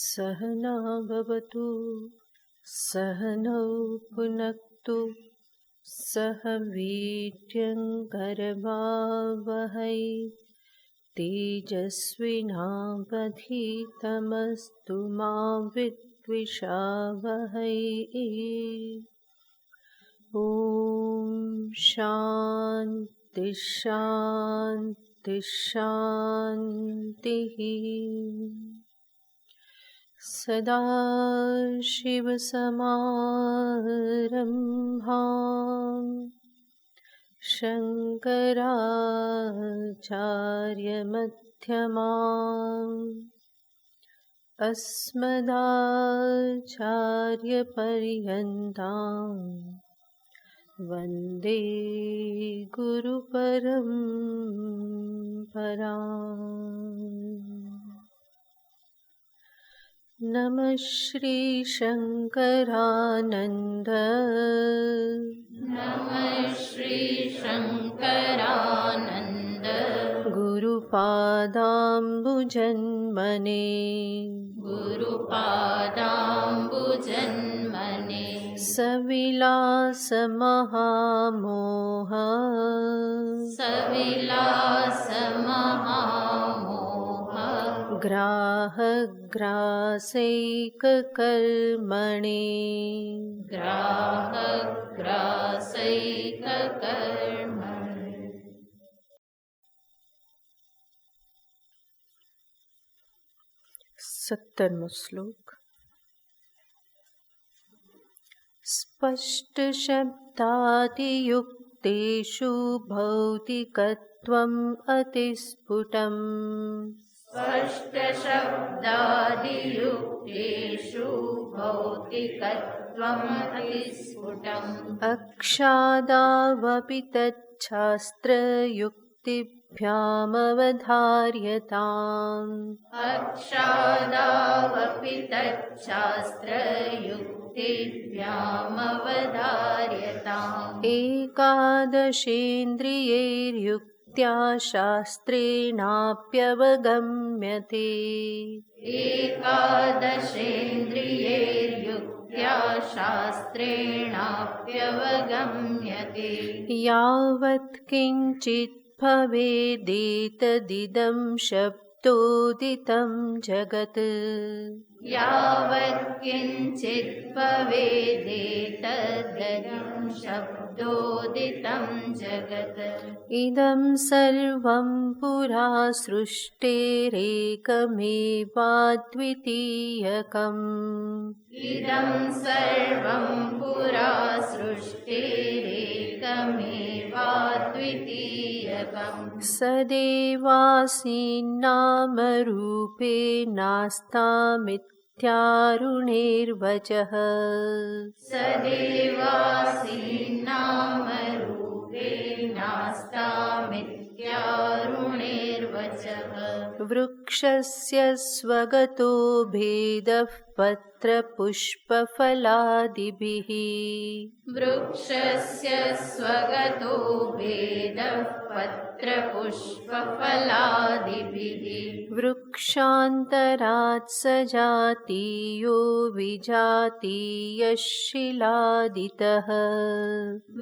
सहना भवतु सहनौ पुनक्तु सह वीर्यङ्करवावहै तेजस्विनावधीतमस्तु मा विद्विषावहै। ॐ शान्ति शान्ति शान्तिः। सदाशिवसमारम्भां शङ्कराचार्यमध्यमाम् अस्मदाचार्यपर्यन्तां वन्दे गुरुपरम्पराम्। नमः श्रीशङ्करानन्द नमः श्रीशङ्करानन्द गुरुपादाम्बुजन्मने गुरुपादाम्बुजन्मने सविलासमहामोह सविलासमहामोह ग्राहग्रासैककर्मणे ग्राहग्रासैककर्मणे। 17मो श्लोक। स्पष्टशब्दादियुक्तेषु भौतिकत्वम् अतिस्फुटम् स्पष्टशब्दादियुक्तेषु भौतिकत्वम् अतिस्फुटम् अक्षादावपि तच्छास्त्रयुक्तिभ्यामवधार्यताम् अक्षादावपि तच्छास्त्रयुक्तिभ्यामवधार्यताम् एकादशेन्द्रियैर्युक्त्या शास्त्रेणाप्यवगम्यते एकादशेन्द्रियैर्युक्त्या शास्त्रेणाप्यवगम्यते यावत् किञ्चित् भवेदेतदिदं शब्दोदितं जगत् यावत् किञ्चित् भवेदेतदिदं शब्दोदितं जगत् इदं सर्वं पुरा सृष्टेरेकमेवाद्वितीयकम् इदं सर्वं पुरा सृष्टिरेकमेवाद्वितीयकम् सदेवासीन्नामरूपेणास्तामित्यारुणेर्वचः सदेवासीन्नामरूपेणास्तामित्यारुणेर्वचः वृक्षस्य स्वगतो भेदः पत्रपुष्पफलादिभिः वृक्षस्य स्वगतो भेदः पत्रपुष्पफलादिभिः वृक्षान्तरात् सजातीयो विजातीयः शिलादितः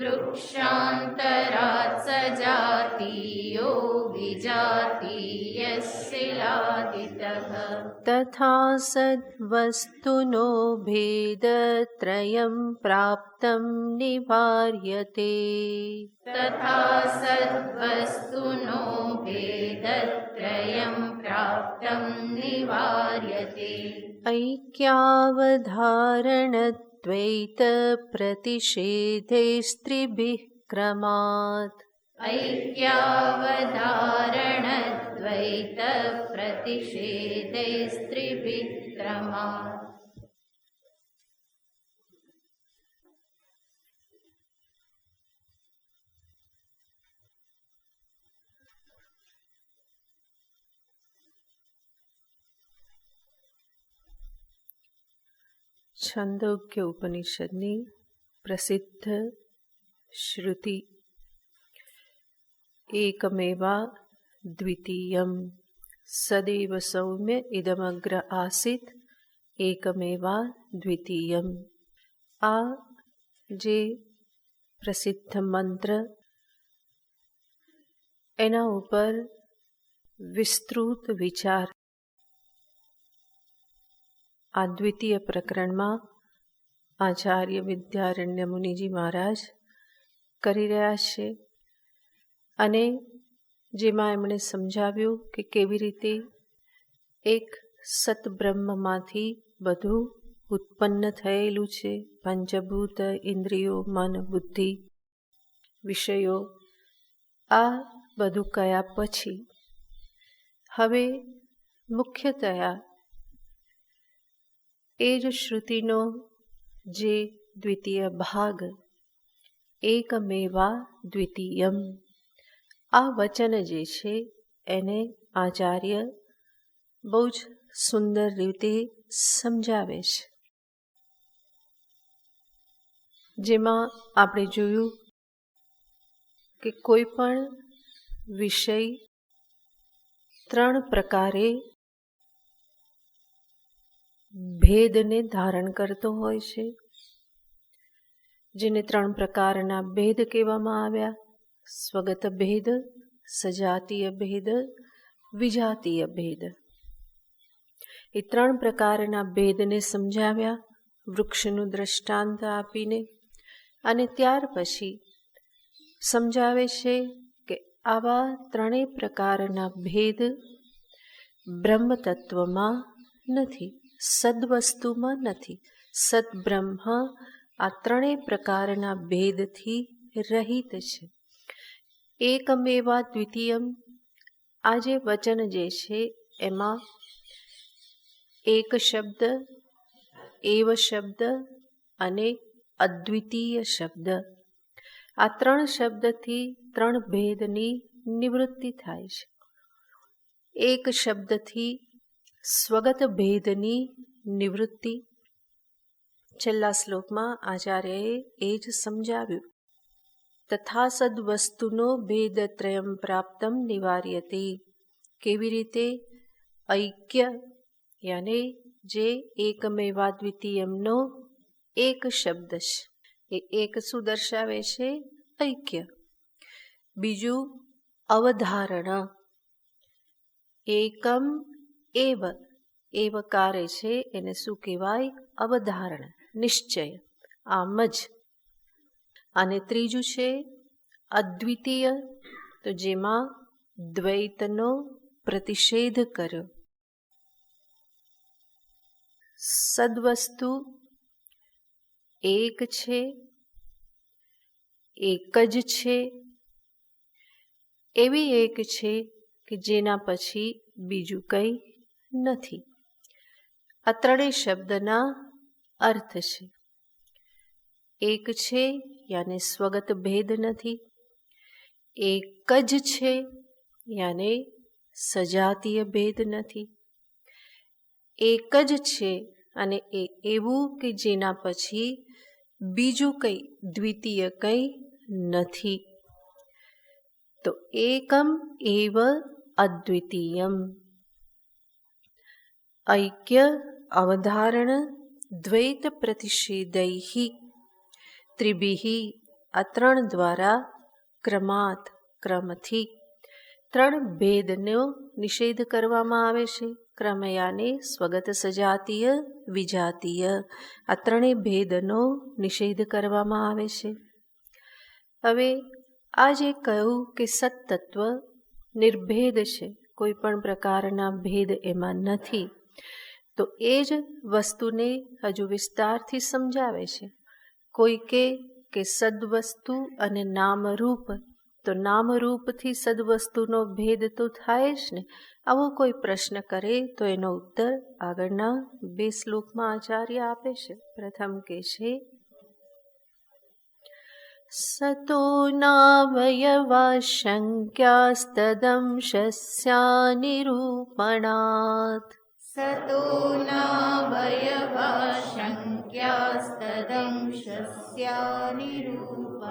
वृक्षान्तरात् सजातीयो विजातीयः शिलादितः तथा सद्वस्तुनो भेदत्रयं प्राप्तं निवार्यते तथा सद्वस्तुनो भेदत्रयं प्राप्तं निवार्यते ऐक्यावधारणद्वैतप्रतिषेधे स्त्रिभिः क्रमात् ऐक्यावधारणद्वैतप्रतिषेधे स्त्रिभिः क्रमात् છંદોગ્ય ઉપનિષદની પ્રસિદ્ધ શ્રુતિ એકમેવા દ્વિતીયમ સદૈવ સૌમ્ય ઇદમગ્ર આસિત એકમેવા દ્વિતીયમ. આ જે પ્રસિદ્ધ મંત્ર, એના ઉપર વિસ્તૃત વિચાર આ દ્વિતીય પ્રકરણમાં આચાર્ય વિદ્યારણ્ય મુનિજી મહારાજ કરી રહ્યા છે. અને જેમાં એમણે સમજાવ્યું કે કેવી રીતે એક સતબ્રહ્મમાંથી બધું ઉત્પન્ન થયેલું છે. પંચભૂત, ઇન્દ્રિયો, મન, બુદ્ધિ, વિષયો, આ બધું કયા પછી હવે મુખ્યતયા એ જ શ્રુતિનો જે દ્વિતીય ભાગ એકમેવા દ્વિતીયમ, આ વચન જે છે એને આચાર્ય બહુ જ સુંદર રીતે સમજાવે છે. જેમાં આપણે જોયું કે કોઈ પણ વિષય ત્રણ પ્રકારે ભેદને ધારણ કરતો હોય છે, જેને ત્રણ પ્રકારના ભેદ કહેવામાં આવ્યા: સ્વગત ભેદ, સજાતીય ભેદ, વિજાતીય ભેદ. એ ત્રણ પ્રકારના ભેદને સમજાવ્યા વૃક્ષનું દ્રષ્ટાંત આપીને. અને ત્યાર પછી સમજાવે છે કે આવા ત્રણેય પ્રકારના ભેદ બ્રહ્મ તત્વમાં નથી, સદવસ્તુમાં નથી. સદબ્રહ્મ આ ત્રણેય પ્રકારના ભેદથી રહિત છે. એકમેવા દ્વિતીયમ, આ જે વચન જે છે એમાં એક શબ્દ, એવ શબ્દ અને અદ્વિતીય શબ્દ, આ ત્રણ શબ્દથી ત્રણ ભેદની નિવૃત્તિ થાય છે. એક શબ્દથી સ્વગત ભેદની નિવૃત્તિ છેલ્લા શ્લોકમાં આચાર્યએ એ જ સમજાવ્યું. તથા સદ્વસ્તુનો ભેદત્રયમ પ્રાપ્તમ નિવાર્યતે. કેવી રીતે ઐક્ય, યાને જે એકમેવા દ્વિતીયમનો એક શબ્દ છે, એ એક શું દર્શાવે છે? ઐક્ય. બીજું અવધારણા, એકમ એવ, એવકારે છે એને શું કહેવાય? અવધારણા, નિશ્ચય, આમ જ. અને ત્રીજું છે અદ્વિતીય, તો જેમાં દ્વૈતનો પ્રતિષેધ કર્યો. સદવસ્તુ એક છે, એક જ છે, એવી એક છે કે જેના પછી બીજું કંઈ નથી. આ ત્રણેય શબ્દના અર્થ છે. એક છે યાને સ્વગત ભેદ નથી, એક જ છે યાને સજાતીય ભેદ નથી, એક જ છે અને એ એવું કે જેના પછી બીજું કંઈ, દ્વિતીય કંઈ નથી. તો એકમ એવ અદ્વિતીયમ. ઐક્ય, અવધારણ, દ્વૈત પ્રતિષેધૈ ત્રિભિઃ, આ ત્રણ દ્વારા ક્રમાત, ક્રમથી ત્રણ ભેદનો નિષેધ કરવામાં આવે છે. ક્રમયાને સ્વગત, સજાતીય, વિજાતીય, આ ત્રણેય ભેદનો નિષેધ કરવામાં આવે છે. હવે આ જે કહ્યું કે સત્તત્વ નિર્ભેદ છે, કોઈ પણ પ્રકારના ભેદ એમાં નથી, તો એ જ વસ્તુને હજુ વિસ્તારથી સમજાવે છે. કોઈ કે સદવસ્તુ અને નામરૂપ, તો નામરૂપથી સદવસ્તુનો ભેદ તો થાય જ ને. આવો કોઈ પ્રશ્ન કરે તો એનો ઉત્તર આગળના 2 શ્લોકમાં આચાર્ય આપે છે. પ્રથમ કે છે સતો નાવયવા શંક્યાસ્તદંશસ્યાનિરૂપણાત. સતો નાવયવા શંક્યાસ્તદંશસ્યાનિરૂપણાત.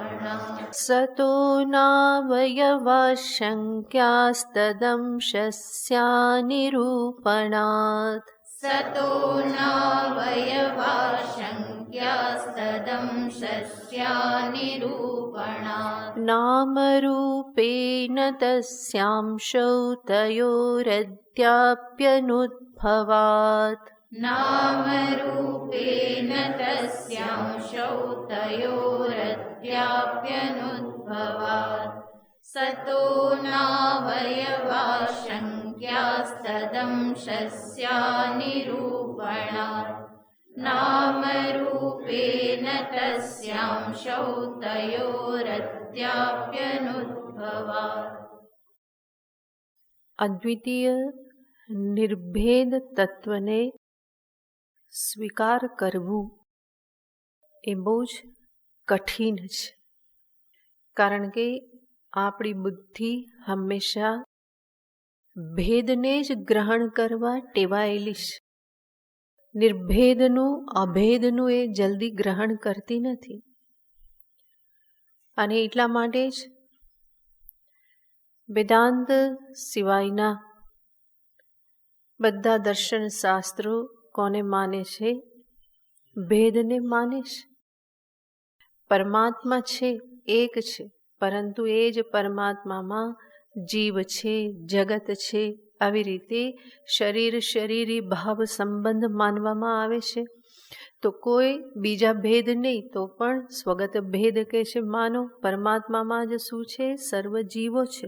સતો નાવયવાશંક્યાસ્તદંશસ્યાનિરૂપણાत् સતો નાવયવાશંક્યાસ્તદંશસ્યાનિરૂપણાत् નામરૂપેણ તસ્યાંશૌ તયોરદ્યાપ્યનુદ્ભવાत् નામરૂપેણ તસ્યાંશૌ તયોરદ્યાપ્યનુદ્ભવાत् સતો નાવયવાશંક્યાસ્તદંશસ્યાનિરૂપણાत् નામરૂપેણ તસ્યાંશૌ તયોરદ્યાપ્યનુદ્ભવાत्. અદ્વિતીય નિર્ભેદ તત્વને સ્વીકાર કરવું એ બહુ જ કઠિન છે, કારણ કે આપણી બુદ્ધિ હંમેશા ભેદને જ ગ્રહણ કરવા ટેવાયેલી છે. નિર્ભેદનું અભેદનું એ જલ્દી ગ્રહણ કરતી નથી. અને એટલા માટે જ વેદાંત સિવાયના બધા દર્શન શાસ્ત્રો કોને માને છે? ભેદને માને છે. પરમાત્મા છે, એક છે, પરંતુ એ જ પરમાત્મામાં જીવ છે, જગત છે, આવી રીતે શરીરી ભાવ સંબંધ માનવામાં આવે છે. તો કોઈ બીજા ભેદ નહીં, તો પણ સ્વગત ભેદ કે છે માનો. પરમાત્મામાં જ શું છે? સર્વ જીવો છે,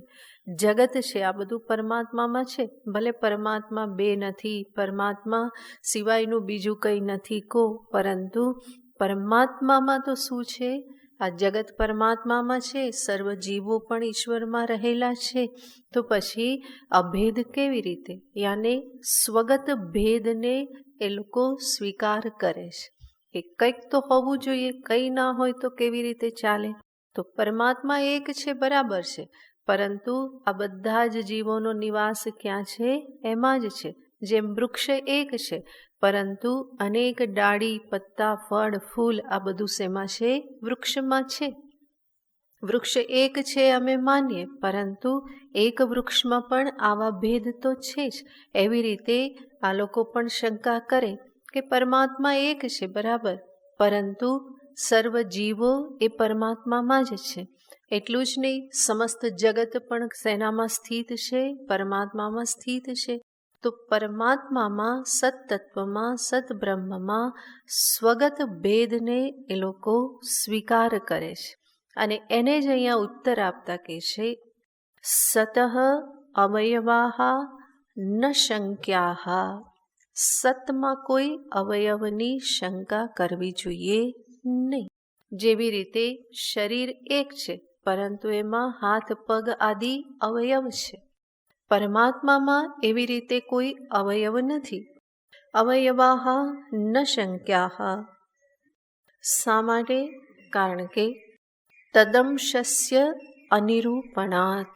જગત છે, આ બધું પરમાત્મામાં છે. ભલે પરમાત્મા બે નથી, પરમાત્મા સિવાયનું બીજું કંઈ નથી કહો, પરંતુ પરમાત્મામાં તો શું છે? આ જગત પરમાત્મામાં છે, સર્વ જીવો પણ ઈશ્વરમાં રહેલા છે. તો પછી અભેદ કેવી રીતે? યાને સ્વગત ભેદને એ લોકો સ્વીકાર કરે છે કે કંઈક તો હોવું જોઈએ, કંઈ ના હોય તો કેવી રીતે ચાલે? તો પરમાત્મા એક છે, બરાબર છે, પરંતુ આ બધા જ જીવોનો નિવાસ ક્યાં છે? એમાં જ છે. જેમ વૃક્ષ એક છે, પરંતુ અનેક ડાળી, પત્તા, ફળ, ફૂલ આ બધું શેમાં છે? વૃક્ષમાં છે. વૃક્ષ એક છે અમે માનીએ, પરંતુ એક વૃક્ષમાં પણ આવા ભેદ તો છે જ. એવી રીતે આ લોકો પણ શંકા કરે કે પરમાત્મા એક છે, બરાબર, પરંતુ સર્વ જીવો એ પરમાત્મામાં જ છે. એટલું જ નહીં, સમસ્ત જગત પણ શેનામાં સ્થિત છે? પરમાત્મામાં સ્થિત છે. તો પરમાત્મામાં, સત્તત્વમાં, સદબ્રહ્મમાં સ્વગત ભેદને એ લોકો સ્વીકાર કરે છે. અને એને જ અહીંયા ઉત્તર આપતા કહે છે, સતઃ અવયવાહ ન શંક્યાહ. સતમાં કોઈ અવયવની શંકા કરવી જોઈએ નહીં. જેવી રીતે શરીર એક છે, પરંતુ એમાં હાથ, પગ આદિ અવયવ છે. પરમાત્મામાં એવી રીતે કોઈ અવયવ નથી. અવયવાહ ન શંક્યાહ. શા માટે? કારણ કે તદંશસ્ય અનિરૂપણાत्.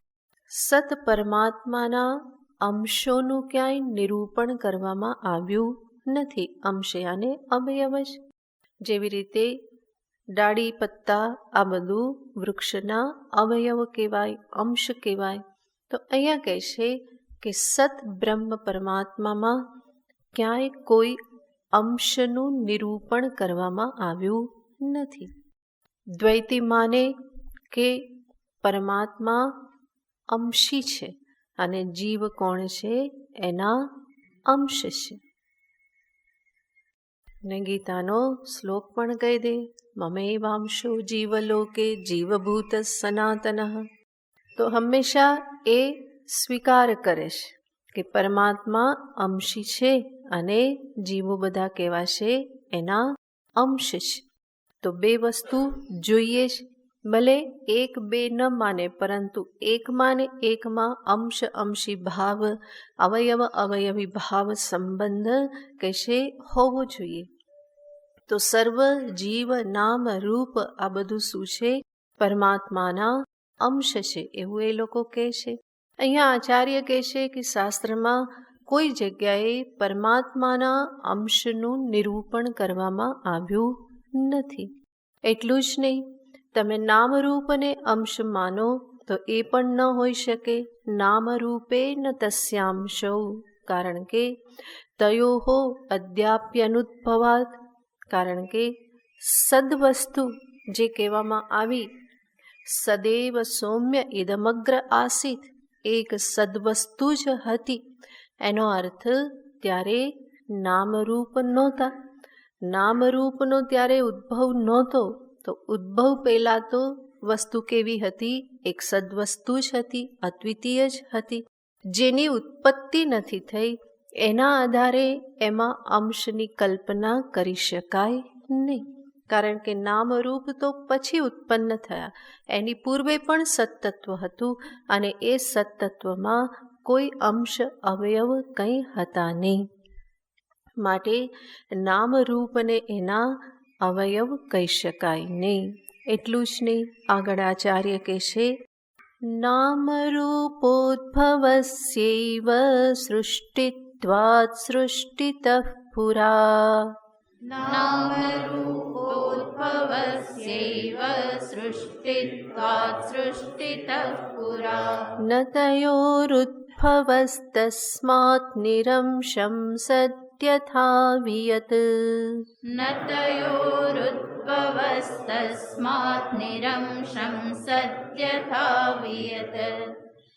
સત પરમાત્માના અંશોનું ક્યાંય નિરૂપણ કરવામાં આવ્યું નથી. અંશ અને અવયવ જ. જેવી રીતે ડાળી, પત્તા આ બધું વૃક્ષના અવયવ કહેવાય, અંશ કહેવાય. તો અહીંયા કહે છે કે સત બ્રહ્મ પરમાત્મામાં ક્યાંય કોઈ અંશનું નિરૂપણ કરવામાં આવ્યું નથી. દ્વૈતી માને કે પરમાત્મા અંશી છે અને જીવ કોણ છે? એના અંશ છે. ને ગીતાનો શ્લોક પણ કહી દે, મમૈવાંશો જીવલોકે જીવભૂત સનાતનઃ. તો હંમેશા એ સ્વીકાર કરે છે કે પરમાત્મા અંશી છે અને જીવો બધા કેવા છે? એના અંશ છે. તો બે વસ્તુ જોઈએ જ. ભલે એક બે ન માને, પરંતુ એક માને, એકમાં અંશ અંશી ભાવ, અવયવ અવયવી ભાવ સંબંધ કહેશે હોવો જોઈએ. તો સર્વ જીવ, નામ, રૂપ આ બધું શું છે? પરમાત્માના અંશ છે, એવું એ લોકો કહે છે. અહીંયા આચાર્ય કહે છે કે શાસ્ત્રમાં કોઈ જગ્યાએ પરમાત્માના અંશનું નિરૂપણ કરવામાં આવ્યું નથી. એટલું જ નહીં, તમે નામરૂપને અંશ માનો તો એ પણ ન હોઈ શકે. નામરૂપે ન તસ્યાંશૌ, કારણ કે તયોહો અદ્યાપ્યનુદ્ભવાત, કારણ કે સદવસ્તુ જે કહેવામાં આવી, સદૈવ સૌમ્ય ઇદમગ્ર આસીત, એક સદવસ્તુ જ હતી. એનો અર્થ ત્યારે નામરૂપ નહોતા. નામરૂપનો ત્યારે ઉદ્ભવ નહોતો. તો ઉદ્ભવ પહેલાં તો વસ્તુ કેવી હતી? એક સદવસ્તુ જ હતી, અદ્વિતીય જ હતી, જેની ઉત્પત્તિ નથી થઈ. એના આધારે એમાં અંશની કલ્પના કરી શકાય નહીં, કારણ કે નામરૂપ તો પછી ઉત્પન્ન થયા. એની પૂર્વે પણ સત્તત્વ હતું અને એ સત્તત્વમાં કોઈ અંશ અવયવ કંઈ હતા નહીં. માટે નામરૂપને એના અવયવ કહી શકાય નહીં. એટલું જ નહીં, આગળ આચાર્ય કહેશે, નામરૂપોદ્ભવસ્યૈવ સૃષ્ટિત્વાत् સૃષ્ટિતઃ પુરા. નામરૂપોદ્ભવસ્યૈવ સૃષ્ટિત્વાत् સૃષ્ટિતઃ પુરા. ન તયોરુદ્ભવસ્તસ્માत् નિરંશં સત્યથા વિયત. ન તયોરુદ્ભવસ્તસ્માत् નિરંશં સત્યથા વિયત.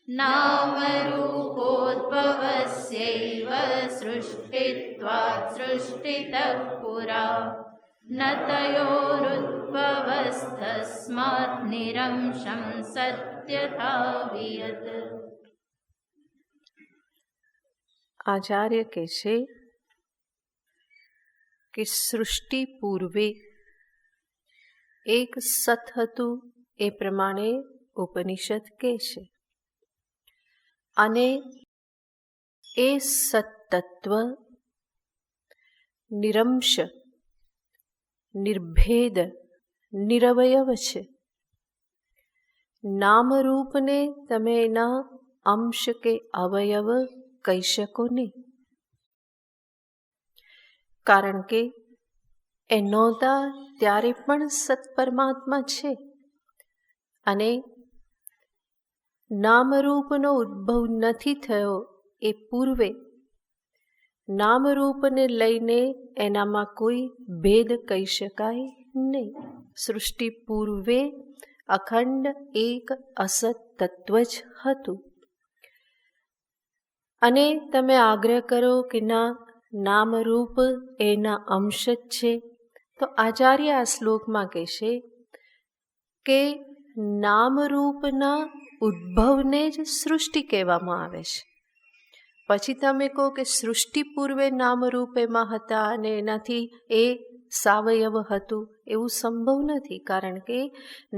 નામરૂપોદ્ભવસ્યૈવ સૃષ્ટિત્વાत् સૃષ્ટિતઃ પુરા. ન તયોરુદ્ભવસ્તસ્માत् નિરંશં સત્યથા વિયત. આચાર્ય કહે છે કે સૃષ્ટિ પૂર્વે એક સત હતું, એ પ્રમાણે ઉપનિષદ કહે છે. અને એ સત્તત્વ નિરંશ, નિર્ભેદ, નિરવયવ છે. નામરૂપને તમે એના અંશ કે અવયવ કહી શકો નહીં, કારણ કે એ નહોતા ત્યારે પણ સત્પરમાત્મા છે. અને નામરૂપનો ઉદ્ભવ નથી થયો એ પૂર્વે નામરૂપને લઈને એનામાં કોઈ ભેદ કહી શકાય નહીં. સૃષ્ટિ પૂર્વે અખંડ એક અસત તત્વ જ હતું. અને તમે આગ્રહ કરો કે ના, નામરૂપ એના અંશ જ છે, તો આચાર્ય આ શ્લોકમાં કહેશે કે નામરૂપના ઉદ્ભવને જ સૃષ્ટિ કહેવામાં આવે છે. પછી તમે કહો કે સૃષ્ટિ પૂર્વે નામરૂપ એમાં હતા અને એનાથી એ સાવયવ હતું, એવું સંભવ નથી. કારણ કે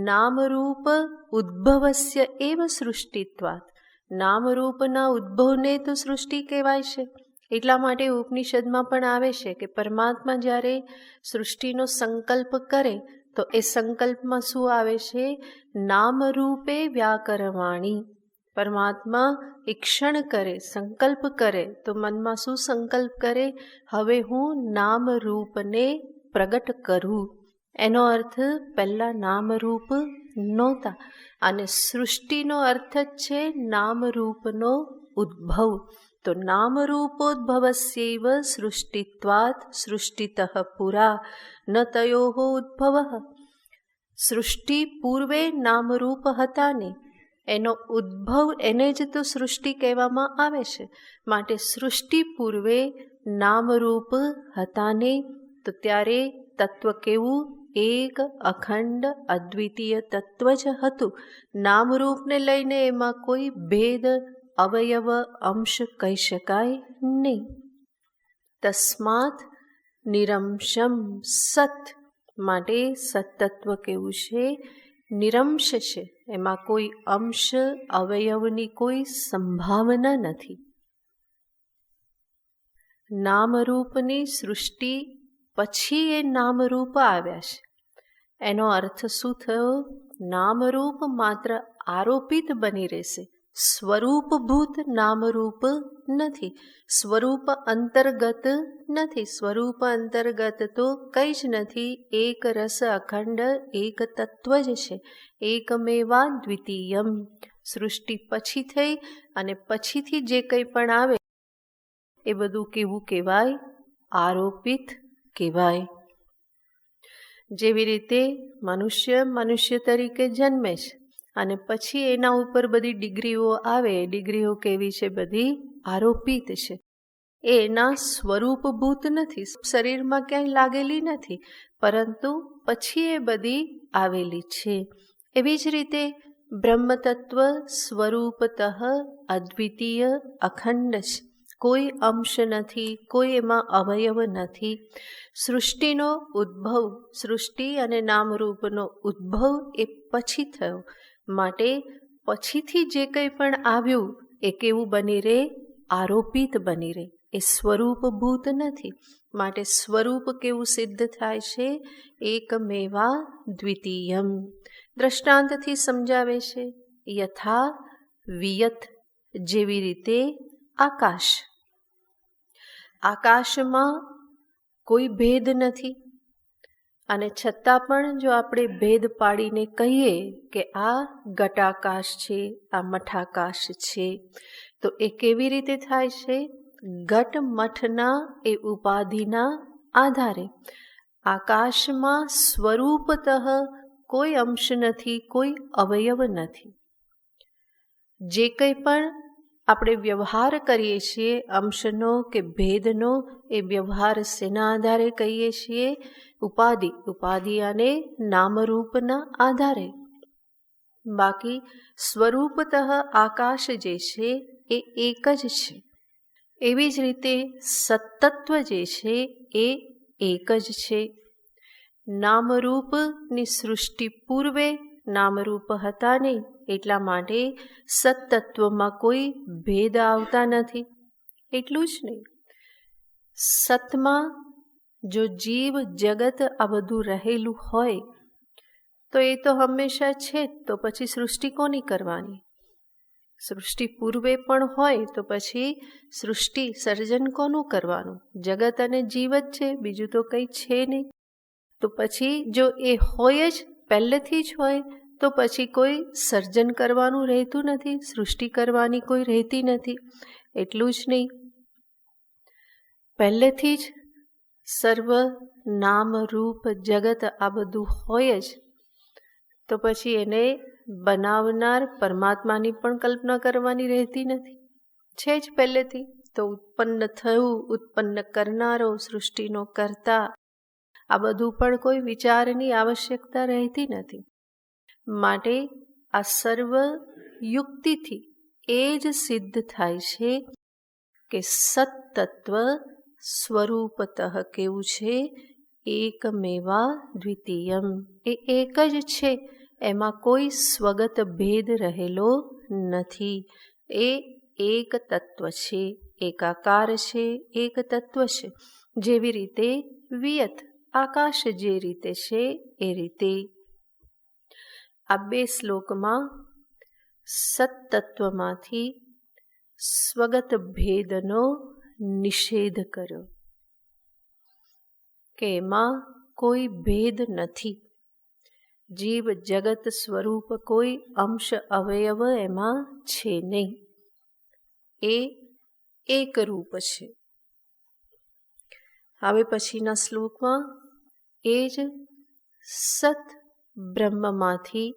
નામરૂપ ઉદ્ભવસ્ય એવ સૃષ્ટિત્વાत्, નામરૂપના ઉદ્ભવને તો સૃષ્ટિ કહેવાય છે. એટલા માટે ઉપનિષદમાં પણ આવે છે કે પરમાત્મા જ્યારે સૃષ્ટિનો સંકલ્પ કરે તો એ સંકલ્પમાં શું આવે છે? નામરૂપે વ્યાકરવાણી. પરમાત્મા ઈક્ષણ કરે, સંકલ્પ કરે તો મનમાં શું સંકલ્પ કરે? હવે હું નામરૂપને પ્રગટ કરું. એનો અર્થ પહેલાં નામરૂપ નહોતા. અને સૃષ્ટિનો અર્થ જ છે નામરૂપનો ઉદ્ભવ. તો નામરૂપોદ્ભવસ્યૈવ સૃષ્ટિત્વાत् સૃષ્ટિતઃ પુરા ન તયોઃ ઉદ્ભવઃ. સૃષ્ટિ પૂર્વે નામરૂપ હતા ને, એનો ઉદ્ભવ એને જ તો સૃષ્ટિ કહેવામાં આવે છે. માટે સૃષ્ટિ પૂર્વે નામરૂપ હતા ને, તો ત્યારે તત્વ કેવું? એક અખંડ અદ્વિતીય તત્વ જ હતું. નામરૂપને લઈને એમાં કોઈ ભેદ, અવયવ, અંશ કહી શકાય નહીં. તસ્માત નિરંશમ સત, માટે સત્તત્વ કેવું છે? નિરંશ છે. એમાં કોઈ અંશ અવયવની કોઈ સંભાવના નથી. નામરૂપની સૃષ્ટિ પછી એ નામરૂપ આવ્યા છે. એનો અર્થ શું થયો? નામરૂપ માત્ર આરોપિત બની રહેશે, સ્વરૂપભૂત નામરૂપ નથી, સ્વરૂપ અંતર્ગત નથી. સ્વરૂપ અંતર્ગત તો કંઈ જ નથી. એક રસ અખંડ એક તત્વ જ છે. એકમેવા દ્વિતીયમ. સૃષ્ટિ પછી થઈ અને પછીથી જે કંઈ પણ આવે એ બધું કેવું કહેવાય? આરોપિત કહેવાય. જેવી રીતે મનુષ્ય તરીકે જન્મે છે અને પછી એના ઉપર બધી ડિગ્રીઓ આવે. ડિગ્રીઓ કેવી છે? બધી આરોપિત છે. એ એના સ્વરૂપભૂત નથી, શરીરમાં ક્યાંય લાગેલી નથી, પરંતુ પછી એ બધી આવેલી છે. એવી જ રીતે બ્રહ્મતત્વ સ્વરૂપતઃ અદ્વિતીય અખંડ છે. કોઈ અંશ નથી, કોઈ એમાં અવયવ નથી. સૃષ્ટિનો ઉદ્ભવ, સૃષ્ટિ અને નામરૂપનો ઉદ્ભવ એ પછી થયો, માટે પછીથી જે કંઈ પણ આવ્યું એ કેવું બની રહે? આરોપિત બની રહે. એ સ્વરૂપભૂત નથી. માટે સ્વરૂપ કેવું સિદ્ધ થાય છે? એકમેવા દ્વિતીયમ. દ્રષ્ટાંતથી સમજાવે છે. યથા વિયત. જેવી રીતે આકાશ. આકાશમાં કોઈ ભેદ નથી અને છતાં પણ જો આપણે ભેદ પાડીને કહીએ કે આ ઘટાકાશ છે, આ મઠાકાશ છે, તો એ કેવી રીતે થાય છે? ઘટ મઠના એ ઉપાધિના આધારે. આકાશમાં સ્વરૂપતઃ કોઈ અંશ નથી, કોઈ અવયવ નથી. જે કંઈ પણ આપણે વ્યવહાર કરીએ છીએ અંશનો કે ભેદનો, એ વ્યવહાર શેના આધારે કહીએ છીએ? ઉપાધિ અને નામરૂપના આધારે. બાકી સ્વરૂપતઃ આકાશ જે છે એ એક જ છે. એવી જ રીતે સત્તત્વ જે છે એ એક જ છે. નામરૂપની સૃષ્ટિ પૂર્વે નામરૂપ હતા નહીં, એટલા માટે સત્તત્વમાં કોઈ ભેદ આવતા નથી. એટલું જ નહીં, સતમાં જો જીવ જગત આ બધું રહેલું હોય તો એ તો હંમેશા છે જ. તો પછી સૃષ્ટિ કોની કરવાની? સૃષ્ટિ પૂર્વે પણ હોય તો પછી સૃષ્ટિ સર્જન કોનું કરવાનું? જગત અને જીવ જ છે, બીજું તો કંઈ છે નહીં. તો પછી જો એ હોય જ, પહેલેથી જ હોય, તો પછી કોઈ સર્જન કરવાનું રહેતું નથી, સૃષ્ટિ કરવાની કોઈ રહેતી નથી. એટલું જ નહીં, પહેલેથી જ સર્વ નામ રૂપ જગત આ બધું હોય જ, તો પછી એને બનાવનાર પરમાત્માની પણ કલ્પના કરવાની રહેતી નથી. છે જ પહેલેથી. તો ઉત્પન્ન થયું, ઉત્પન્ન કરનારો, સૃષ્ટિનો કર્તા, આ બધું પણ કોઈ વિચારની આવશ્યકતા રહેતી નથી. માટે આ સર્વ યુક્તિથી એ જ સિદ્ધ થાય છે કે સત્તત્વ સ્વરૂપતઃ કેવું છે? એકમેવા દ્વિતીયમ. એ એક જ છે, એમાં કોઈ સ્વગત ભેદ રહેલો નથી. એ એક તત્વ છે, એકાકાર છે, એક તત્વ છે. જેવી રીતે વિયત, આકાશ જે રીતે છે એ રીતે. આ બે શ્લોકમાં સત્તત્વમાંથી સ્વગત ભેદનો નિષેધ કર્યો કે એમાં કોઈ ભેદ નથી. જીવ જગત સ્વરૂપ કોઈ અંશ અવયવ એમાં છે નહીં. એ એક રૂપ છે. હવે પછીના શ્લોકમાં એ જ સત બ્રહ્મમાંથી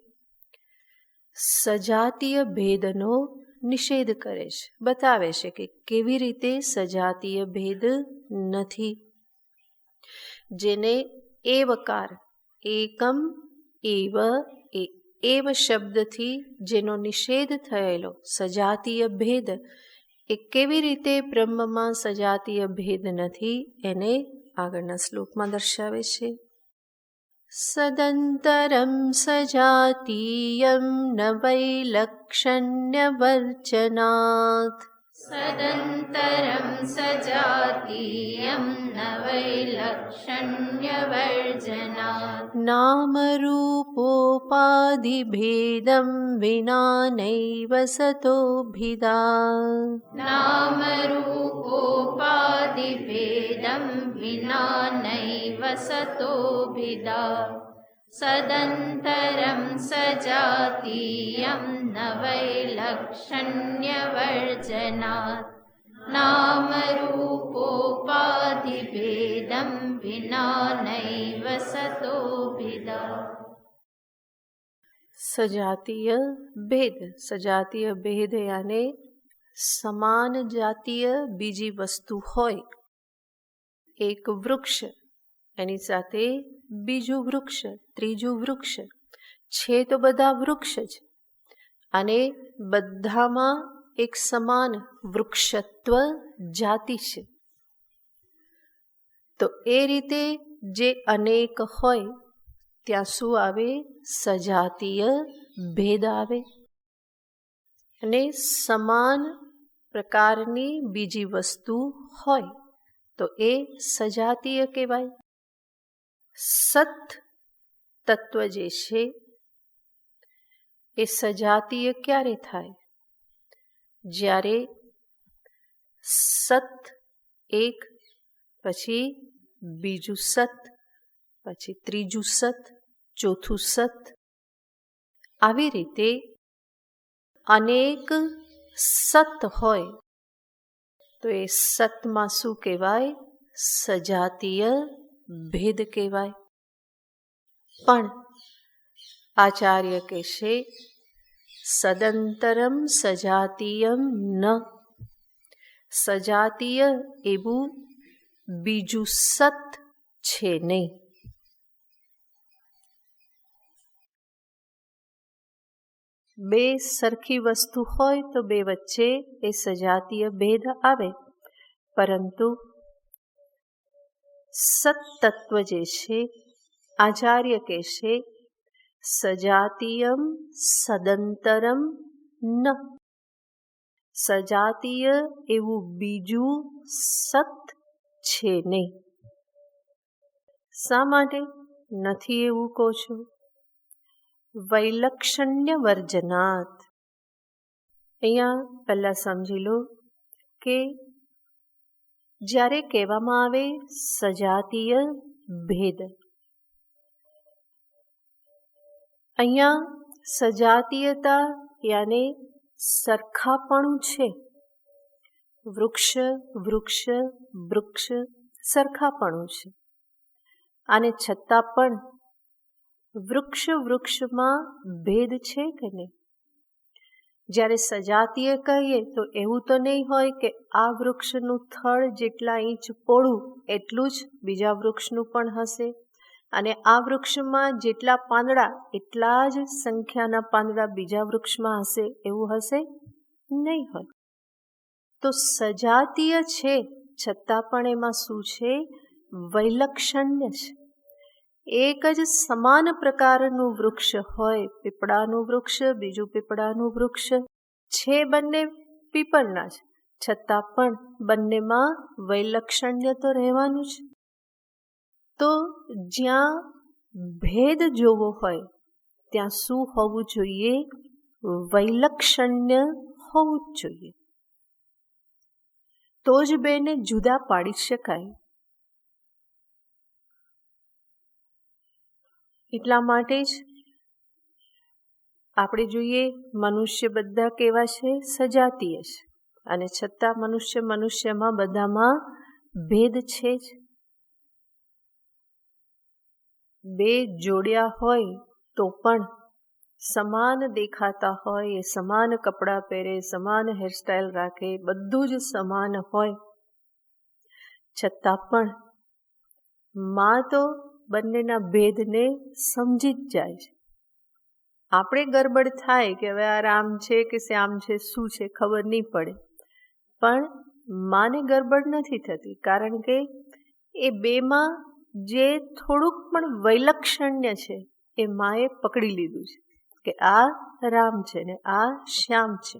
સજાતીય ભેદનો નિષેધ કરે છે. બતાવે છે કે કેવી રીતે સજાતીય ભેદ નથી. જેને એવકાર, એકમ એવ, એ એવ શબ્દથી જેનો નિષેધ થયેલો સજાતીય ભેદ, એ કેવી રીતે બ્રહ્મમાં સજાતીય ભેદ નથી એને આગળના શ્લોકમાં દર્શાવે છે. સદંતરમ સજાતીયમ ન વૈલક્ષણ્યવર્જનાત. સદંતરમ સજાતીયમ ન વૈલક્ષણ્યવર્જનાत् નામરૂપોપાધિભેદં વિના નૈવ સતોભિદા નામરૂપોપાધિભેદં વિના નૈવ સતોભિદા સદંતરમ સજાતીયમ ન વૈલક્ષણ્યવર્જનાत् નામરૂપોપાધિભેદં વિના નૈવ સતોભિદા. સજાતીય ભેદ. સજાતીય ભેદ યાને સમાન જાતીય બીજી વસ્તુ હોય, એક વૃક્ષ એની સાથે બીજું વૃક્ષ, ત્રીજું વૃક્ષ છે તો બધા વૃક્ષ જ, અને બધામાં એક સમાન વૃક્ષત્વ જાતિ છે. તો એ રીતે જે અનેક હોય ત્યાં શું આવે? સજાતીય ભેદ આવે. અને સમાન પ્રકારની બીજી વસ્તુ હોય તો એ સજાતીય કહેવાય. સત તત્વ જે છે એ સજાતીય ક્યારે થાય? જ્યારે સત એક, પછી બીજું સત, પછી ત્રીજું સત, ચોથું સત, આવી રીતે અનેક સત હોય તો એ સતમાં શું કહેવાય? સજાતીય ભેદ કહેવાય. પણ આચાર્ય કહેશે સદંતરમ સજાતીયમ ન. સજાતીય એવું બીજું સત છે નહીં. બે સરખી વસ્તુ હોય તો બે વચ્ચે એ સજાતીય ભેદ આવે, પરંતુ સત્તત્વ જે છે આચાર્ય કહેશે સજાતીયમ સદંતરમ ન. સજાતીય એવું બીજું સત છે નહીં. શા માટે નથી એવું કહો છો? વૈલક્ષણ્ય વર્જનાત. અહીંયા પહેલા સમજી લો કે જ્યારે કહેવામાં આવે સજાતીય ભેદ, અહીંયા સજાતીયતા યાને સરખાપણું છે. વૃક્ષ વૃક્ષ વૃક્ષ સરખાપણું છે, અને છતાં પણ વૃક્ષ વૃક્ષમાં ભેદ છે કે નહીં? જ્યારે સજાતીય કહીએ તો એવું તો નહીં હોય કે આ વૃક્ષનું થડ જેટલા ઇંચ પહોળું એટલું જ બીજા વૃક્ષનું પણ હશે, અને આ વૃક્ષમાં જેટલા પાંદડા એટલા જ સંખ્યાના પાંદડા બીજા વૃક્ષમાં હશે, એવું હશે નહીં હોય. તો સજાતીય છે છતાં પણ એમાં શું છે? વૈલક્ષણ્ય છે. એક જ સમાન પ્રકારનું વૃક્ષ હોય, પીપળાનું વૃક્ષ, બીજું પીપળાનું વૃક્ષ છે, બંને પીપળના જ, છતાં પણ બંનેમાં વૈલક્ષણ્ય તો રહેવાનું છે. તો જ્યાં ભેદ જોવો હોય ત્યાં શું હોવું જોઈએ? વૈલક્ષણ્ય હોવું જ જોઈએ. તો જ બેને જુદા પાડી શકાય. એટલા માટે જ આપણે જોઈએ મનુષ્ય બધા કેવા છે? સજાતીય છે, અને છતાં મનુષ્યમાં બધામાં ભેદ છે જ. બે જોડ્યા હોય તો પણ સમાન દેખાતા હોય, એ સમાન કપડાં પહેરે, સમાન હેરસ્ટાઈલ રાખે, બધું જ સમાન હોય, છતાં પણ માં તો બંનેના ભેદને સમજી જ જાય છે. આપણે ગરબડ થાય કે હવે આ રામ છે કે શ્યામ છે, શું છે ખબર નહીં પડે, પણ માને ગરબડ નથી થતી, કારણ કે એ બેમાં જે થોડુંક પણ વૈલક્ષણ્ય છે એ માએ પકડી લીધું છે કે આ રામ છે ને આ શ્યામ છે,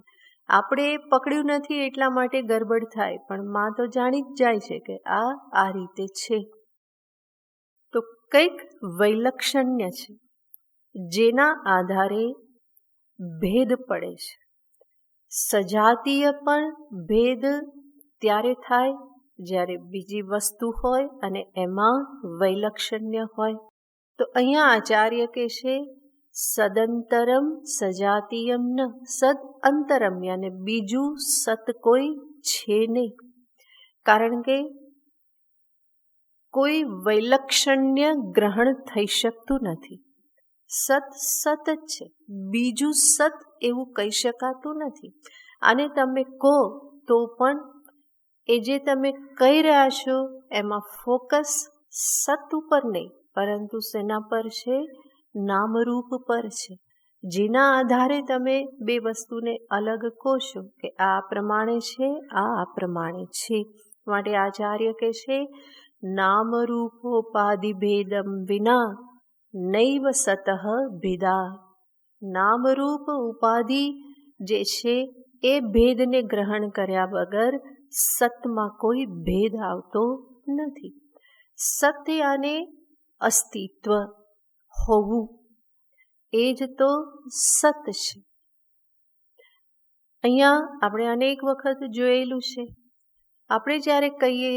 આપણે પકડ્યું નથી એટલા માટે ગરબડ થાય, પણ માં તો જાણી જ જાય છે કે આ રીતે છે. તો કંઈક વૈલક્ષણ્ય છે જેના આધારે ભેદ પડે છે. સજાતીય પણ ભેદ ત્યારે થાય જ્યારે બીજી વસ્તુ હોય અને એમાં વૈલક્ષણ્ય હોય. તો અહીંયા આચાર્ય કહે છે સદંતરમ સજાતીયમ ન સદ અંતરમ, યાને બીજું સત કોઈ છે નહીં, કારણ કે કોઈ વૈલક્ષણ્ય ગ્રહણ થઈ શકતું નથી. સત સત જ છે, બીજું સત એવું કહી શકાતું નથી. અને તમે કહો તો પણ એ જે તમે કહી રહ્યા છો એમાં ફોકસ સત ઉપર નહીં, પરંતુ શેના પર છે? નામરૂપ પર છે, જેના આધારે તમે બે વસ્તુને અલગ કહો છો કે આ પ્રમાણે છે, આ પ્રમાણે છે. માટે આચાર્ય કહે છે નામરૂપોપાધિ ભેદમ વિના નૈવ સતઃ ભેદા. નામરૂપ ઉપાધિ જે છે એ ભેદને ગ્રહણ કર્યા વગર સતમાં કોઈ ભેદ આવતો નથી. સત્ય અને અસ્તિત્વ હોવું એ જ તો સત છે. અહીંયા આપણે અનેક વખત જોયેલું છે, આપણે જ્યારે કહીએ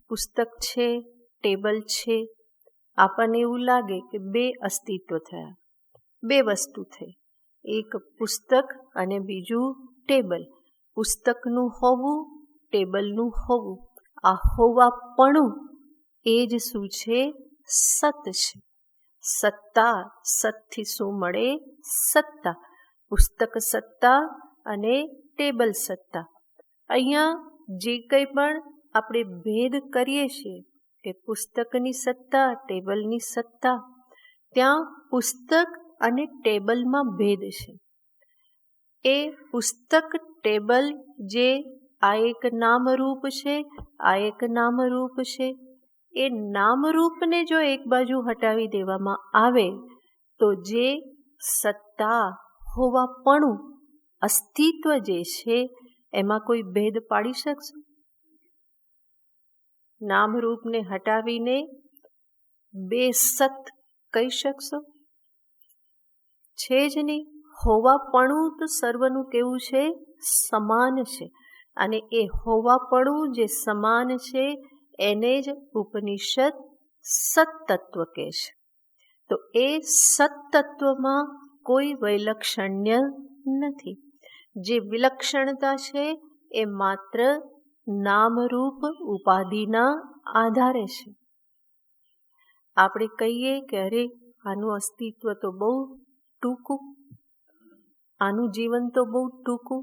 પુસ્તક છે, ટેબલ છે, આપણને એવું લાગે કે બે અસ્તિત્વ થયા, બે વસ્તુ થઈ, એક પુસ્તક અને બીજું ટેબલ. પુસ્તકનું હોવું, ટેબલનું હોવું, આ હોવાપણું એ જ શું છે? સત છે. સત્તા, સતથી શું મળે? સત્તા. પુસ્તક સત્તા અને ટેબલ સત્તા. અહીંયા જે કંઈ પણ આપણે ભેદ કરીએ છીએ કે પુસ્તકની સત્તા, ટેબલની સત્તા, ત્યાં પુસ્તક અને ટેબલમાં ભેદ છે. એ પુસ્તક ટેબલ જે આ એક નામરૂપ છે, આ એક નામરૂપ છે, એ નામરૂપને જો એક બાજુ હટાવી દેવામાં આવે તો જે સત્તા, હોવાપણું, અસ્તિત્વ જે છે એમાં કોઈ ભેદ પાડી શકશો? નામરૂપને હટાવીને બે સત કહી શકશો? છે જ નહીં. હોવાપણું તો સર્વનું કેવું છે? સમાન છે. અને એ હોવાપણું જે સમાન છે એને જ ઉપનિષદ સત્તત્વ કહે છે. તો એ સત્તત્વમાં કોઈ વૈલક્ષણ્ય નથી. જે વિલક્ષણતા છે એ માત્ર નામરૂપ ઉપાધિના આધારે છે. આપણે કહીએ કે અરે આનું અસ્તિત્વ તો બહુ ટૂંકું, આનું જીવન તો બહુ ટૂંકું,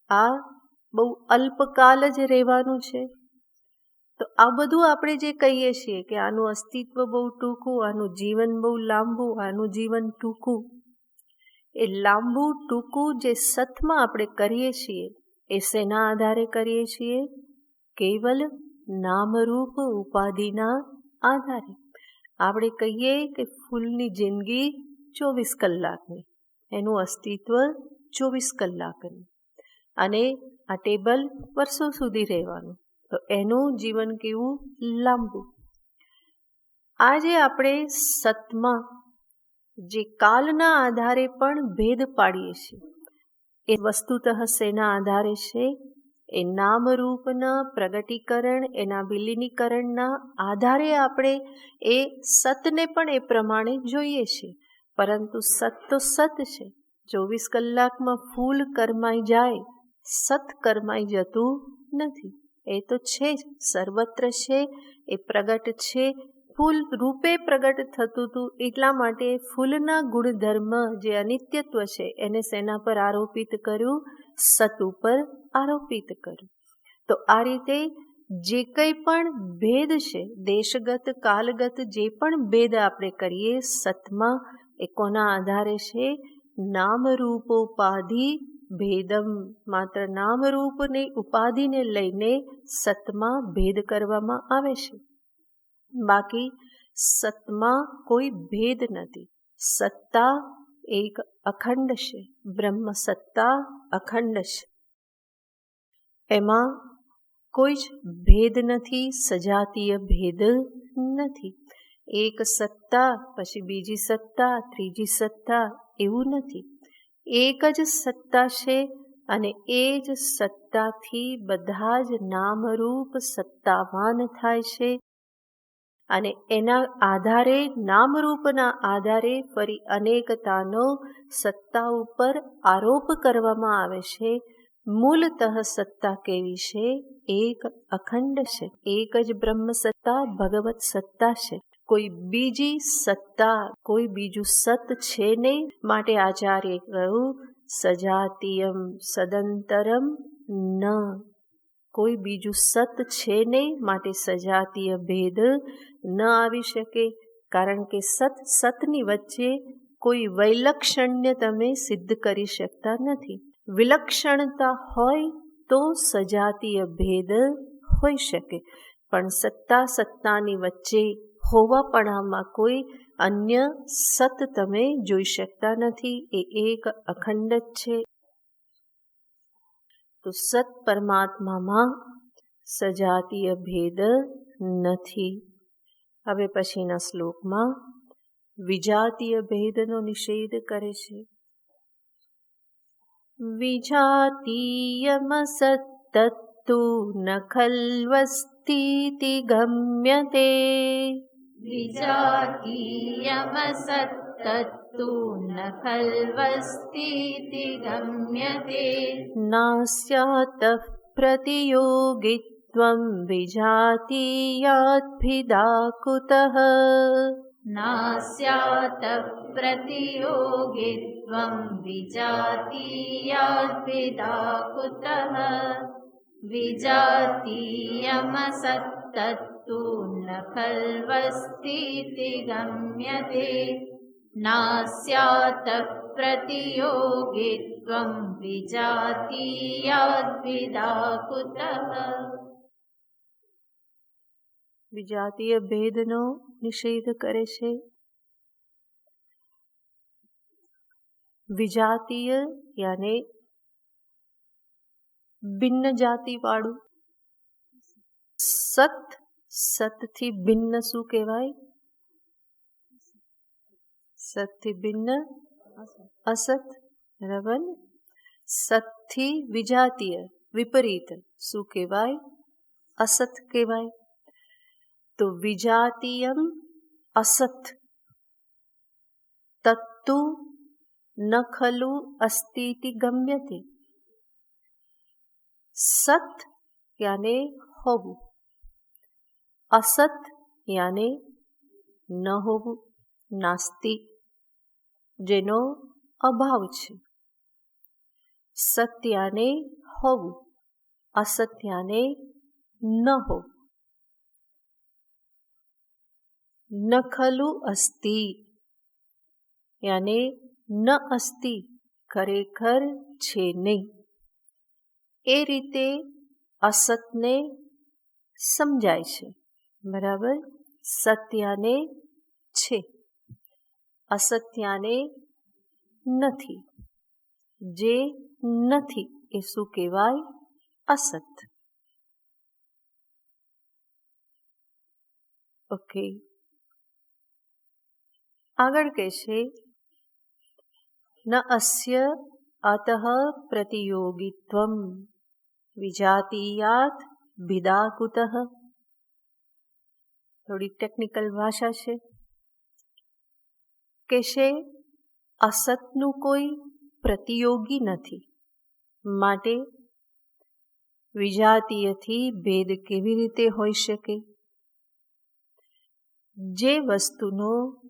આ બહુ અલ્પકાલ જ રહેવાનું છે. તો આ બધું આપણે જે કહીએ છીએ કે આનું અસ્તિત્વ બહુ ટૂંકું, આનું જીવન બહુ લાંબુ, આનું જીવન ટૂંકું, એ લાંબુ ટૂંકું જે સતમાં આપણે કરીએ છીએ એ શેના આધારે કરીએ છીએ? કેવલ નામરૂપ ઉપાધિના આધારે. આપણે કહીએ કે ફૂલની જિંદગી 24 કલાકની, એનું અસ્તિત્વ 24 કલાકનું, અને આ ટેબલ વર્ષો સુધી રહેવાનું, તો એનું જીવન કેવું? લાંબુ. આજે આપણે સતમાં જે કાલના આધારે પણ ભેદ પાડીએ છીએ એ વસ્તુતઃ શેના આધારે છે? એ નામરૂપના પ્રગટીકરણ, એના વિલીનીકરણના આધારે આપણે એ સતને પણ એ પ્રમાણે જોઈએ છીએ. પરંતુ સત તો સત છે. 24 કલાકમાં ફૂલ કરમાઈ જાય, સત કરમાઈ જતું નથી. એ તો છે જ, સર્વત્ર છે, એ પ્રગટ છે. ફૂલ રૂપે પ્રગટ થતું હતું, એટલા માટે ફૂલના ગુણધર્મ જે અનિત્યત્વ છે એને શેના પર આરોપિત કર્યું? સત ઉપર આરોપિત કર્યું. તો આ રીતે જે કંઈ પણ ભેદ છે, દેશગત કાલગત જે પણ ભેદ આપણે કરીએ સતમાં, એ કોના આધારે છે? નામરૂપોપાધિ ભેદમ. માત્ર નામરૂપની ઉપાધિને લઈને સતમાં ભેદ કરવામાં આવે છે. બાકી સતમાં કોઈ ભેદ નથી. સત્તા એક અખંડ છે. બ્રહ્મ સત્તા અખંડ છે. એમાં કોઈ જ ભેદ નથી, સજાતીય ભેદ નથી. એક સત્તા પછી બીજી સત્તા, ત્રીજી સત્તા એવું નથી. એક જ સત્તા છે અને એ જ સત્તાથી બધા જ નામરૂપ સત્તાવાન થાય છે અને એના આધારે, નામરૂપના આધારે ફરી અનેકતાનો સત્તા ઉપર આરોપ કરવામાં આવે છે. મૂળતઃ સત્તા કેવી છે? એક અખંડ છે. એક જ બ્રહ્મ સત્તા ભગવત સત્તા છે. કોઈ બીજી સત્તા, કોઈ બીજું સત છે નહીં. માટે આચાર્ય કહ્યું સજાતીયમ સદંતરમ ન. કોઈ બીજું સત છે નહીં, માટે સજાતીય ભેદ ન આવી શકે. કારણ કે સતની વચ્ચે કોઈ વૈલક્ષણ્ય તમે સિદ્ધ કરી શકતા નથી. વિલક્ષણતા હોય તો સજાતીય ભેદ હોઈ શકે, પણ સત્તાની વચ્ચે હોવાપણામાં કોઈ અન્ય સત તમે જોઈ શકતા નથી. એ એક અખંડ જ છે. તો સત પરમાત્મામાં સજાતીય ભેદ નથી. હવે પછીના શ્લોકમાં વિજાતીય ભેદનો નિષેધ કરે છે. વિજાતીયમસત્તત્તુ ન ખલ્વસ્તીતિ ગમ્યતે. વિજાતીયમસત્તત્તુ ન ખલ્વસ્તીતિ ગમ્યતે. નાસ્યાતઃ પ્રતિયોગિત્વં વિજાતીયાદ્ભિદા કુતઃ. નાસ્યાતઃ પ્રતિયોગિત્વં વિજાતીયાદ્ભિદા કુતઃ. વિજાતીયમસત્તત્તુ ન ખલ્વસ્તીતિ ગમ્યતે. નાસ્યાતઃ પ્રતિયોગિત્વં વિજાતીયાદ્ભિદા કુતઃ. વિજાતીય ભેદનો નિષેધ કરે છે. વિજાતીય યાને ભિન્ન જાતિ વાળું. સતથી ભિન્ન શું કહેવાય? સતથી ભિન્ન અસત. બરાબર. સતથી વિજાતીય વિપરીત શું કહેવાય? અસત કહેવાય. તો વિજાતીયમ અસત તત્તુ ન ખલુ અસ્તીતિ ગમ્યતે. સત યાને હોવું, અસત યાને ન હોવું, નાસ્તિ જેનો અભાવ છે. સત્યાને હોવું, અસત્યાને ન હોવું. ન ખલુ અસ્તિ યાને ન અસ્તિ ખરેખર છે નહીં. એ રીતે અસતને સમજાય છે. બરાબર. સત્યાને છે, અસત્યાને નથી. જે નથી એ શું કહેવાય? અસત. ઓકે. આગળ કહે છે ન અસ્ય અતઃ પ્રતિયોગિત્વં વિજાતીયાત ભિદા કુતઃ. થોડી ટેકનિકલ ભાષા છે. કે છે અસતનું કોઈ પ્રતિયોગી નથી, માટે વિજાતીયથી ભેદ કેવી રીતે હોઈ શકે? જે વસ્તુનો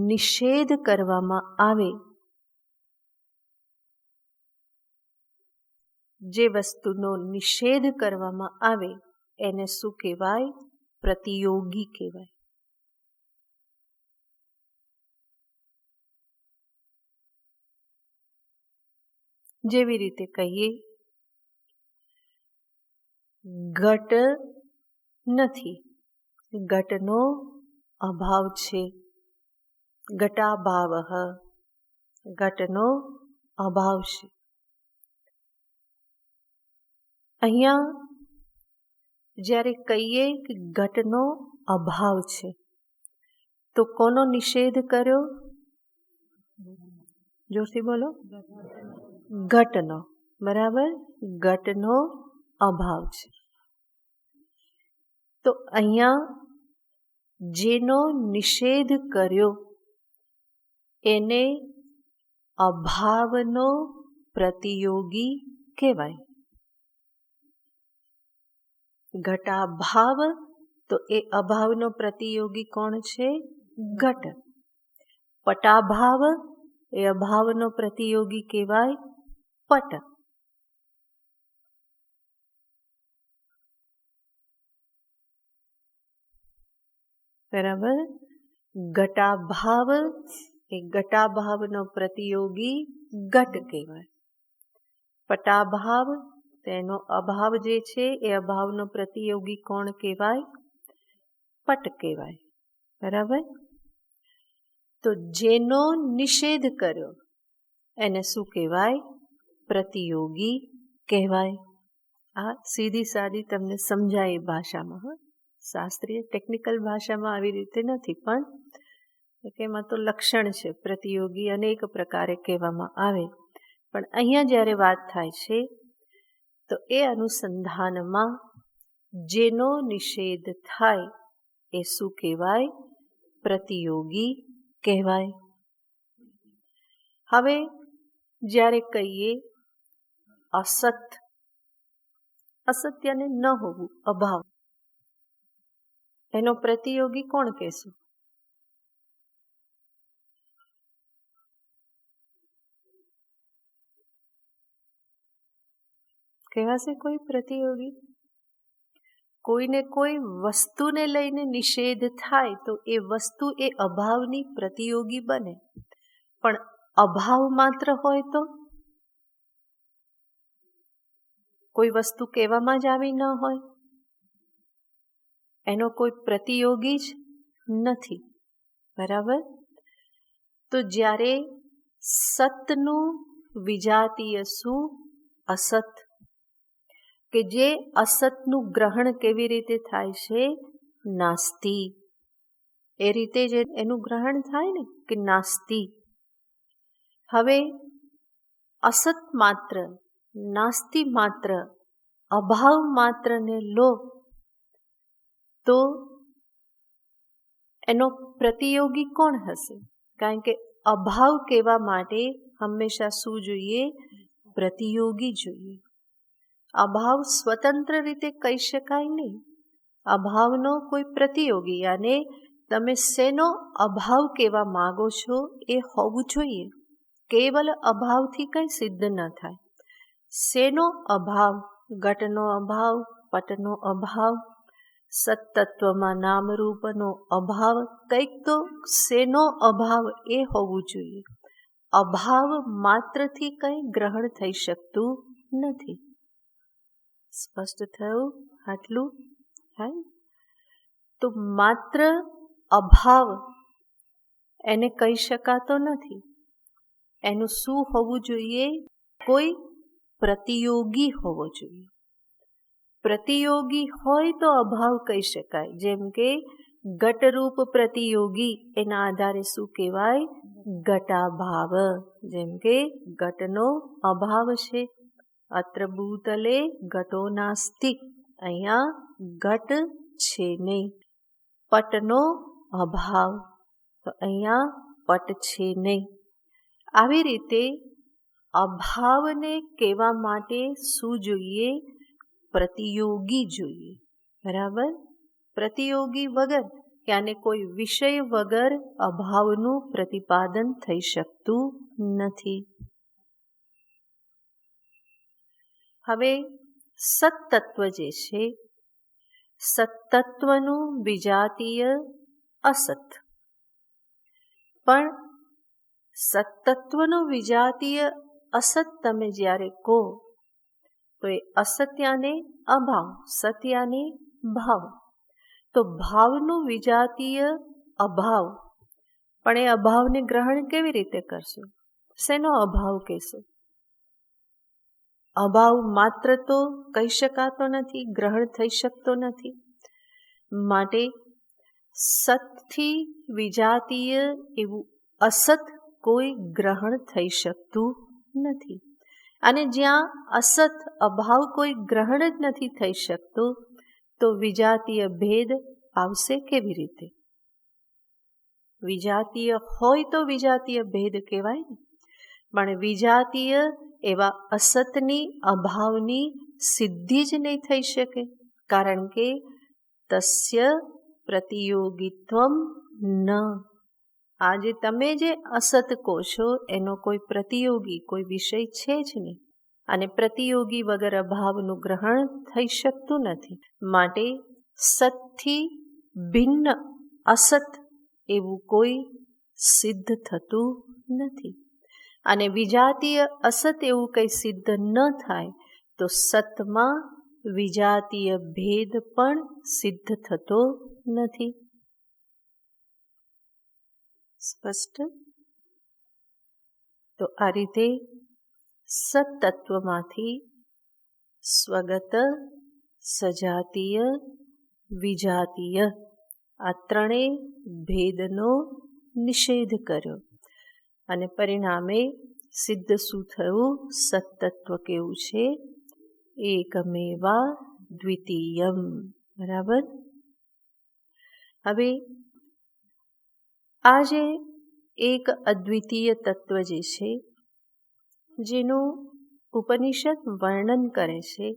નિષેધ કરવામાં આવે, જે વસ્તુનો નિષેધ કરવામાં આવે એને શું કહેવાય? પ્રતિયોગી કહેવાય. જેવી રીતે કહીએ ઘટ નથી, ઘટનો અભાવ છે. ઘટાભાવ. ઘટનો અભાવ છે. અહીંયા જ્યારે કહીએ કે ઘટનો અભાવ છે તો કોનો નિષેધ કર્યો? જોરથી બોલો. ઘટનો. બરાબર, ઘટનો અભાવ છે. તો અહીંયા જેનો નિષેધ કર્યો એને અભાવનો પ્રતિયોગી કહેવાય. ઘટાભાવ તો એ અભાવનો પ્રતિયોગી કોણ છે? ઘટ. પટાભાવ એ અભાવનો પ્રતિયોગી કહેવાય પટ. બરાબર, ઘટાભાવ એ ઘટાભાવનો પ્રતિયોગી ઘટ કહેવાય. પટાભાવ તેનો અભાવ જે છે એ અભાવનો પ્રતિયોગી કોણ કહેવાય? પટ કહેવાય. બરાબર, તો જેનો નિષેધ કર્યો એને શું કહેવાય? પ્રતિયોગી કહેવાય. આ સીધી સાદી તમને સમજાય એ ભાષામાં. શાસ્ત્રીય ટેકનિકલ ભાષામાં આવી રીતે નથી, પણ એમાં તો લક્ષણ છે. પ્રતિયોગી અનેક પ્રકારે કહેવામાં આવે, પણ અહીંયા જ્યારે વાત થાય છે તો એ અનુસંધાનમાં જેનો નિષેધ થાય એ શું કહેવાય? પ્રતિયોગી કહેવાય. હવે જ્યારે કહીએ અસત, અસત્યને ન હોવું, અભાવ, એનો પ્રતિયોગી કોણ કહેશું? કહેવાશે કોઈ પ્રતિયોગી? કોઈને કોઈ વસ્તુને લઈને નિષેધ થાય તો એ વસ્તુ એ અભાવની પ્રતિયોગી બને. પણ અભાવ માત્ર હોય તો કોઈ વસ્તુ કહેવામાં જ આવી ન હોય, એનો કોઈ પ્રતિયોગી જ નથી. બરાબર, તો જ્યારે સતનું વિજાતીય શું? અસત. કે જે અસતનું ગ્રહણ કેવી રીતે થાય છે? નાસ્તિ. એ રીતે જ એનું ગ્રહણ થાય ને કે નાસ્તિ. હવે અસત માત્ર, નાસ્તિ માત્ર, અભાવ માત્રને લો તો એનો પ્રતિયોગી કોણ હશે? કારણ કે અભાવ કહેવા માટે હંમેશા શું જોઈએ? પ્રતિયોગી જોઈએ. અભાવ સ્વતંત્ર રીતે કહી શકાય નહીં. અભાવનો કોઈ પ્રતિયોગી, અને તમે શેનો અભાવ કહેવા માગો છો એ હોવું જોઈએ. કેવલ અભાવથી કંઈ સિદ્ધ ન થાય. શેનો અભાવ? ઘટનો અભાવ, પટનો અભાવ, સત્તત્વમાં નામરૂપનો અભાવ, કંઈક તો શેનો અભાવ એ હોવું જોઈએ. અભાવ માત્રથી કંઈ ગ્રહણ થઈ શકતું નથી. સ્પષ્ટ થયું આટલું? હા, તો માત્ર અભાવ એને કહી શકાતો નથી. એનું શું હોવું જોઈએ? કોઈ પ્રતિયોગી હોવો જોઈએ. પ્રતિયોગી હોય તો અભાવ કહી શકાય. જેમ કે ઘટરૂપ પ્રતિયોગી, એના આધારે શું કહેવાય? ઘટાભાવ. જેમ કે ઘટનો અભાવ છે. અત્ર ભૂતલે ઘટો નાસ્તિ, અહીંયા ઘટ છે નહીં. પટનો અભાવ, તો અહીંયા પટ છે નહીં. આવી રીતે અભાવને કહેવા માટે શું જોઈએ? પ્રતિયોગી જોઈએ. બરાબર, પ્રતિયોગી વગર યાને કોઈ વિષય વગર અભાવનું પ્રતિપાદન થઈ શકતું નથી. હવે સત્તત્વ જે છે, સત્તત્વનું વિજાતીય અસત. પણ સત્તત્વનું વિજાતીય અસત તમે જ્યારે કહો તો એ અસત્યાને અભાવ, સત્યાને ભાવ. તો ભાવનું વિજાતીય અભાવ, પણ એ અભાવને ગ્રહણ કેવી રીતે કરશું? શેનો અભાવ કહેશો? અભાવ માત્ર તો કહી શકાતો નથી, ગ્રહણ થઈ શકતો નથી. માટે સતથી વિજાતીય એવું અસત કોઈ ગ્રહણ થઈ શકતું નથી. અને જ્યાં અસત અભાવ કોઈ ગ્રહણ જ નથી થઈ શકતો, તો વિજાતીય ભેદ આવશે કેવી રીતે? વિજાતીય હોય તો વિજાતીય ભેદ કહેવાય ને. પણ વિજાતીય એવા અસતની અભાવની સિદ્ધિ જ નહીં થઈ શકે, કારણ કે તસ્ય પ્રતિયોગિત્વમ ન. આજે તમે જે અસત કહો છો એનો કોઈ પ્રતિયોગી કોઈ વિષય છે જ નહીં, અને પ્રતિયોગી વગર અભાવનું ગ્રહણ થઈ શકતું નથી. માટે સતથી ભિન્ન અસત એવું કોઈ સિદ્ધ થતું નથી. અને વિજાતીય અસત એવું કંઈ સિદ્ધ ન થાય તો સતમાં વિજાતીય ભેદ પણ સિદ્ધ થતો નથી. સ્પષ્ટ? તો આ રીતે સત્તત્વમાંથી સ્વગત, સજાતીય, વિજાતીય આ ત્રણેય ભેદનો નિષેધ કર્યો, અને પરિણામે સિદ્ધ શું થયું? સત્તત્વ કેવું છે? એકમેવા દ્વિતીયમ. બરાબર. હવે આ જે એક અદ્વિતીય તત્વ જે છે, જેનું ઉપનિષદ વર્ણન કરે છે,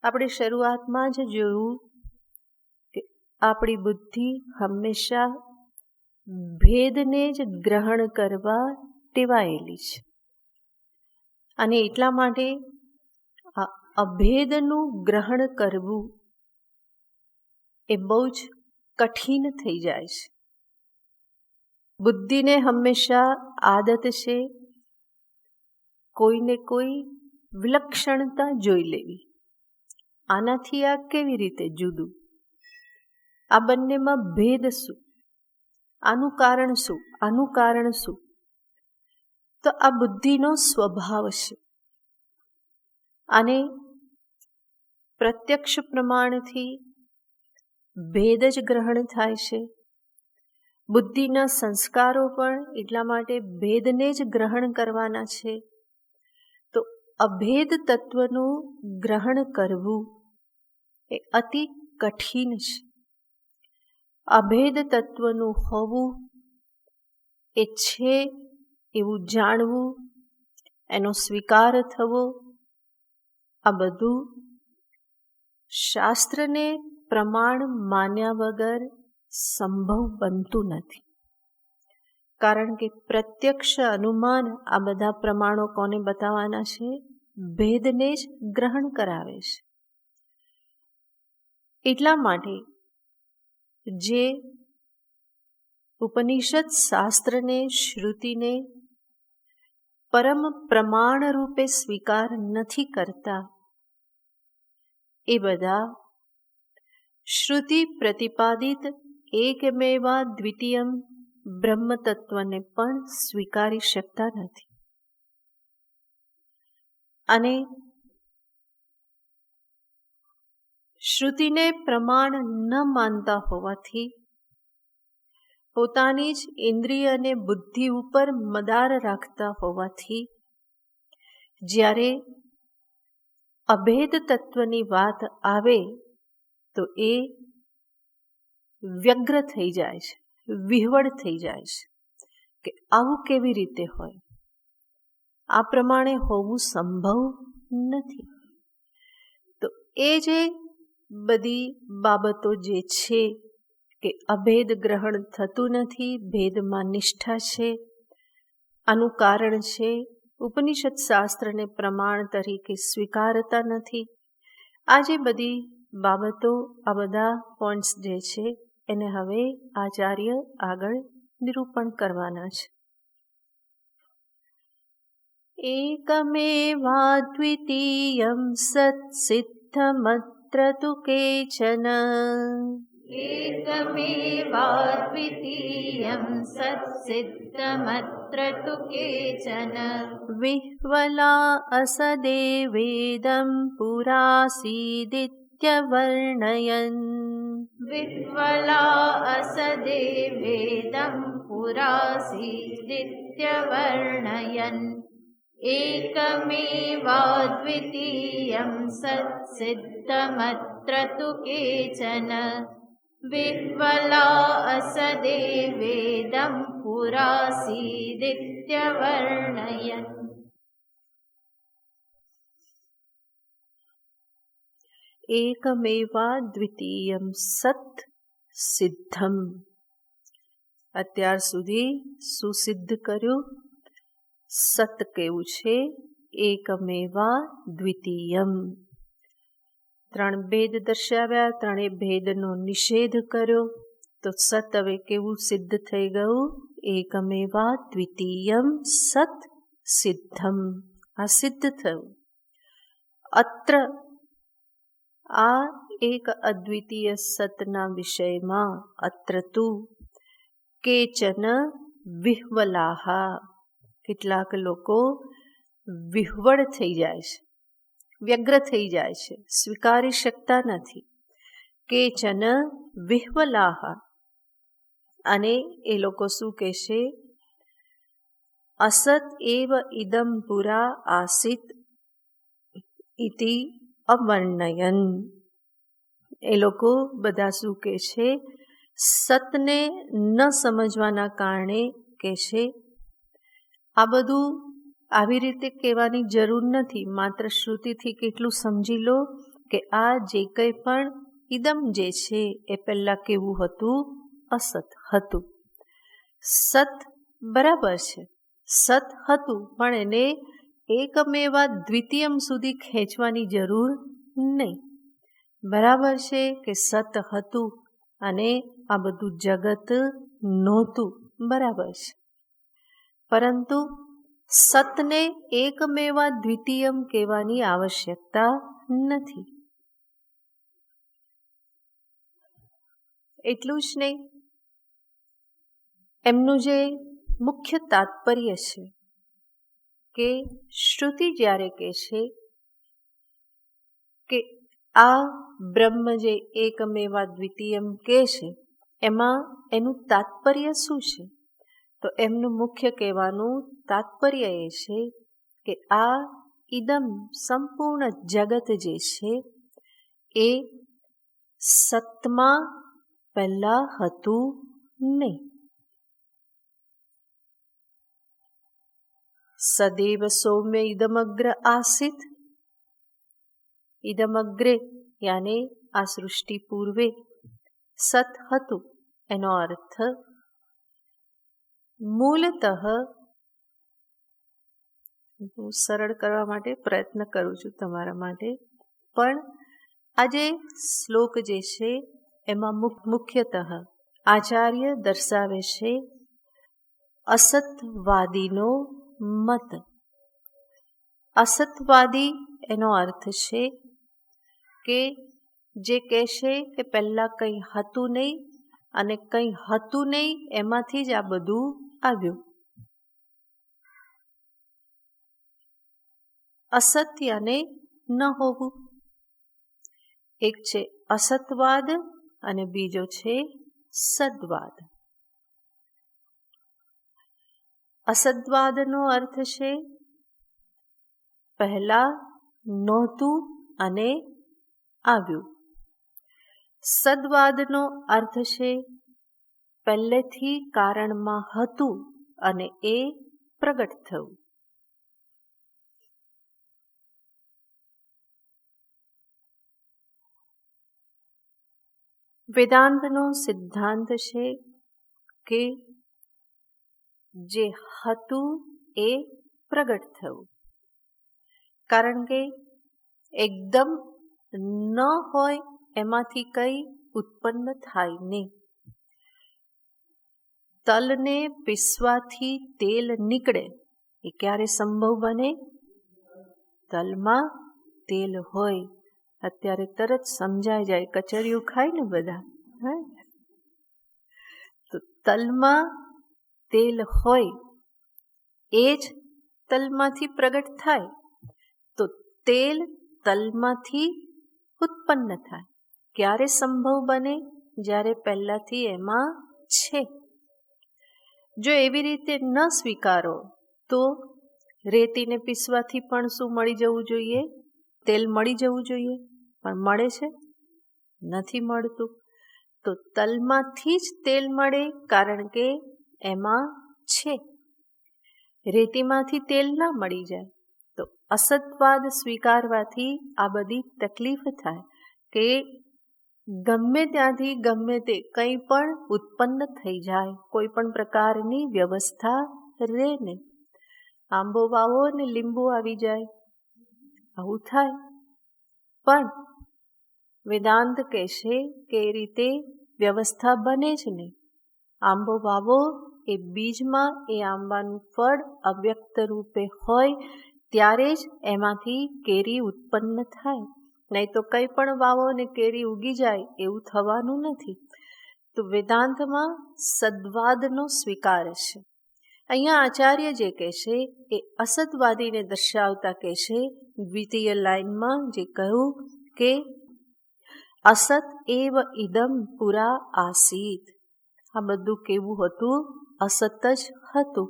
આપણે શરૂઆતમાં જ જોયું કે આપણી બુદ્ધિ હંમેશા ભેદને જ ગ્રહણ કરવા ટેવાયેલી છે, અને એટલા માટે આ અભેદનું ગ્રહણ કરવું એ બહુ જ કઠિન થઈ જાય છે. બુદ્ધિને હંમેશા આદત છે કોઈને કોઈ વિલક્ષણતા જોઈ લેવી. આનાથી આ કેવી રીતે જુદું? આ બંનેમાં ભેદ શું? આનું કારણ શું? આનું કારણ શું? તો આ બુદ્ધિનો સ્વભાવ છે. અને પ્રત્યક્ષ પ્રમાણથી ભેદ જ ગ્રહણ થાય છે. બુદ્ધિના સંસ્કારો પણ એટલા માટે ભેદને જ ગ્રહણ કરવાના છે. તો અભેદ તત્વનું ગ્રહણ કરવું એ અતિ કઠિન છે. અભેદ તત્વનું હોવું, એ છે એવું જાણવું, એનો સ્વીકાર થવો, આ બધું શાસ્ત્રને પ્રમાણ માન્યા વગર સંભવ બનતું નથી. કારણ કે પ્રત્યક્ષ અનુમાન આ બધા પ્રમાણો કોને બતાવવાના છે? ભેદને જ ગ્રહણ કરાવે છે. એટલા માટે જે ઉપનિષદ શાસ્ત્રને, શ્રુતિને પરમ પ્રમાણ રૂપે સ્વીકાર નથી કરતા, એ બધા શ્રુતિ પ્રતિપાદિત એકમેવા દ્વિતીયમ બ્રહ્મ તત્વને પણ સ્વીકારી શકતા નથી. અને શ્રુતિને પ્રમાણ ન માનતા હોવાથી પોતાની જ ઇન્દ્રિય અને બુદ્ધિ ઉપર મદાર રાખતા હોવાથી જ્યારે અભેદ તત્વની વાત આવે તો એ વ્યગ્ર થઈ જાય છે, વિહવળ થઈ જાય છે કે આવું કેવી રીતે હોય? આ પ્રમાણે હોવું સંભવ નથી. તો એ જે બધી બાબતો જે છે કે અભેદ ગ્રહણ થતું નથી, ભેદમાં નિષ્ઠા છે, આનું કારણ છે ઉપનિષદ શાસ્ત્રને પ્રમાણ તરીકે સ્વીકારતા નથી. આ જે બધી બાબતો, આ બધા પોઈન્ટ્સ જે છે એને હવે આચાર્ય આગળ નિરૂપણ કરવાના છે. એકમેવાદ્વિતીયં સત્સિદ્ધમત્ર તુ કેચન. एकमेवाद्वितीयं सत्सिद्धमत्र तत्र तु केचन विह्वला असदेवेदं पुरासीदित्यवर्णयन् विह्वला असदेवेदं पुरासीदित्यवर्णयन् एकमेवाद्वितीयं सत्सिद्धमत्र तु केचन विह्वला असदेवेदं पुरासीदित्यवर्णयन्। એકમેવાદ્વિતીયમ સત સિદ્ધમ. અત્યાર સુધી સુસિદ્ધ કર્યું સત કેવું છે, એકમેવા દ્વિતીયમ. ત્રણ ભેદ દર્શાવ્યા, ત્રણેય ભેદનો નિષેધ કર્યો, તો સત હવે કેવું સિદ્ધ થઈ ગયું, એકમેવા દ્વિતીયમ સત સિદ્ધમ. આ સિદ્ધ થયું. અત્ર આ એક અદ્વિતીય સતના વિષયમાં અત્ર તું કેચન વિહ્વલાહા, કેટલાક લોકો વિહ્વળ થઈ જાય છે, વ્યગ્ર થઈ જાય છે, સ્વીકારી શકતા નથી. કેચન વિહ્વલાહા, અને એ લોકો શું કહેશે, અસત એવ ઇદમ પુરા આસિત ઇતિ અવર્ણયન. એ લોકો બધા શું કહે છે, સતને ન સમજવાના કારણે કહેશે આ બધું આવી રીતે કહેવાની જરૂર નથી, માત્ર શ્રુતિથી કેટલું સમજી લો કે આ જે કંઈ પણ ઇદમ જે છે એ પહેલાં કેવું હતું, અસત હતું. સત બરાબર છે, સત હતું, પણ એને એકમેવા દ્વિતીયમ સુધી ખેંચવાની જરૂર નહીં. બરાબર છે કે સત હતું અને આ બધું જગત નહોતું, બરાબર છે, પરંતુ સતને એકમેવા દ્વિતીયમ કહેવાની આવશ્યકતા નથી. એટલું જ નહીં, એમનું જે મુખ્ય તાત્પર્ય છે કે શ્રુતિ જ્યારે કહે છે કે આ બ્રહ્મ જે એકમેવા દ્વિતીયમ કહે છે, એમાં એનું તાત્પર્ય શું છે, તો એમનું મુખ્ય કહેવાનું તાત્પર્ય એ છે કે આ ઇદમ સંપૂર્ણ જગત જે છે એ સતમાં પહેલાં હતું નહીં. સદૈવ સૌમ્ય ઇદમગ્ર આસિત. ઇદમગ્રે યાને આ સૃષ્ટિ પૂર્વે સત હતું, એનો અર્થ મૂલતઃ, હું સરળ કરવા માટે પ્રયત્ન કરું છું તમારા માટે, પણ આ જે શ્લોક જે છે એમાં મુખ્યતઃ આચાર્ય દર્શાવે છે અસતવાદીનો મત. અસતવાદી એનો અર્થ છે કે જે કહેશે કે પહેલાં કંઈ હતું નહીં અને કંઈ હતું નહીં એમાંથી જ આ બધું આવ્યું. અસત્યને ન હોવું. એક છે અસતવાદ અને બીજો છે સદ્વાદ. અસદ્વાદનો અર્થ છે પહેલાં નહોતું અને આવ્યું. સદ્વાદનો અર્થ છે પહેલેથી કારણમાં હતું અને એ પ્રગટ થયું. વેદાંતનો સિદ્ધાંત છે કે જે હતું એ પ્રગટ થયું, કારણ કે એકદમ ન હોય એમાંથી કંઈ ઉત્પન્ન થાય નહીં. તલને પીસવાથી તેલ નીકળે એ ક્યારે સંભવ બને? તલમાં તેલ હોય. અત્યારે તરત સમજાઈ જાય, કચરિયું ખાય ને બધા, તો તલમાં તેલ હોય એ જ તલમાંથી પ્રગટ થાય તો તેલ તલમાંથી ઉત્પન્ન થાય. ક્યારે સંભવ બને? જ્યારે પહેલાંથી એમાં છે. જો એવી રીતે ન સ્વીકારો તો રેતીને પીસવાથી પણ શું મળી જવું જોઈએ? તેલ મળી જવું જોઈએ. પણ મળે છે? નથી મળતું. તો તલમાંથી જ તેલ મળે, કારણ કે એમાં છે. રેતીમાંથી તેલ ના મળી જાય. તો અસતવાદ સ્વીકારવાથી આ બધી તકલીફ થાય કે ગમે ત્યાંથી ગમે તે કંઈ પણ ઉત્પન્ન થઈ જાય, કોઈ પણ પ્રકારની વ્યવસ્થા રહે નહીં. આંબો વાવો ને લીંબુ આવી જાય, આવું થાય. પણ વેદાંત કહેશે કે એ રીતે વ્યવસ્થા બને જ નહીં. આંબો વાવો, એ બીજમાં એ આંબાનું ફળ અવ્યક્ત રૂપે હોય ત્યારે જ એમાંથી કેરી ઉત્પન્ન થાય. નહીં તો કંઈ પણ વાવો ને કેરી ઉગી જાય એવું થવાનું નથી. તો વેદાંતમાં સદ્વાદનો સ્વીકાર છે. અહીંયા આચાર્ય જે કહેશે એ અસતવાદીને દર્શાવતા કહેશે. દ્વિતીય લાઈનમાં જે કહ્યું કે અસત એવ ઇદમ પુરા આસીત. આ બધું કેવું હતું? અસત જ હતું.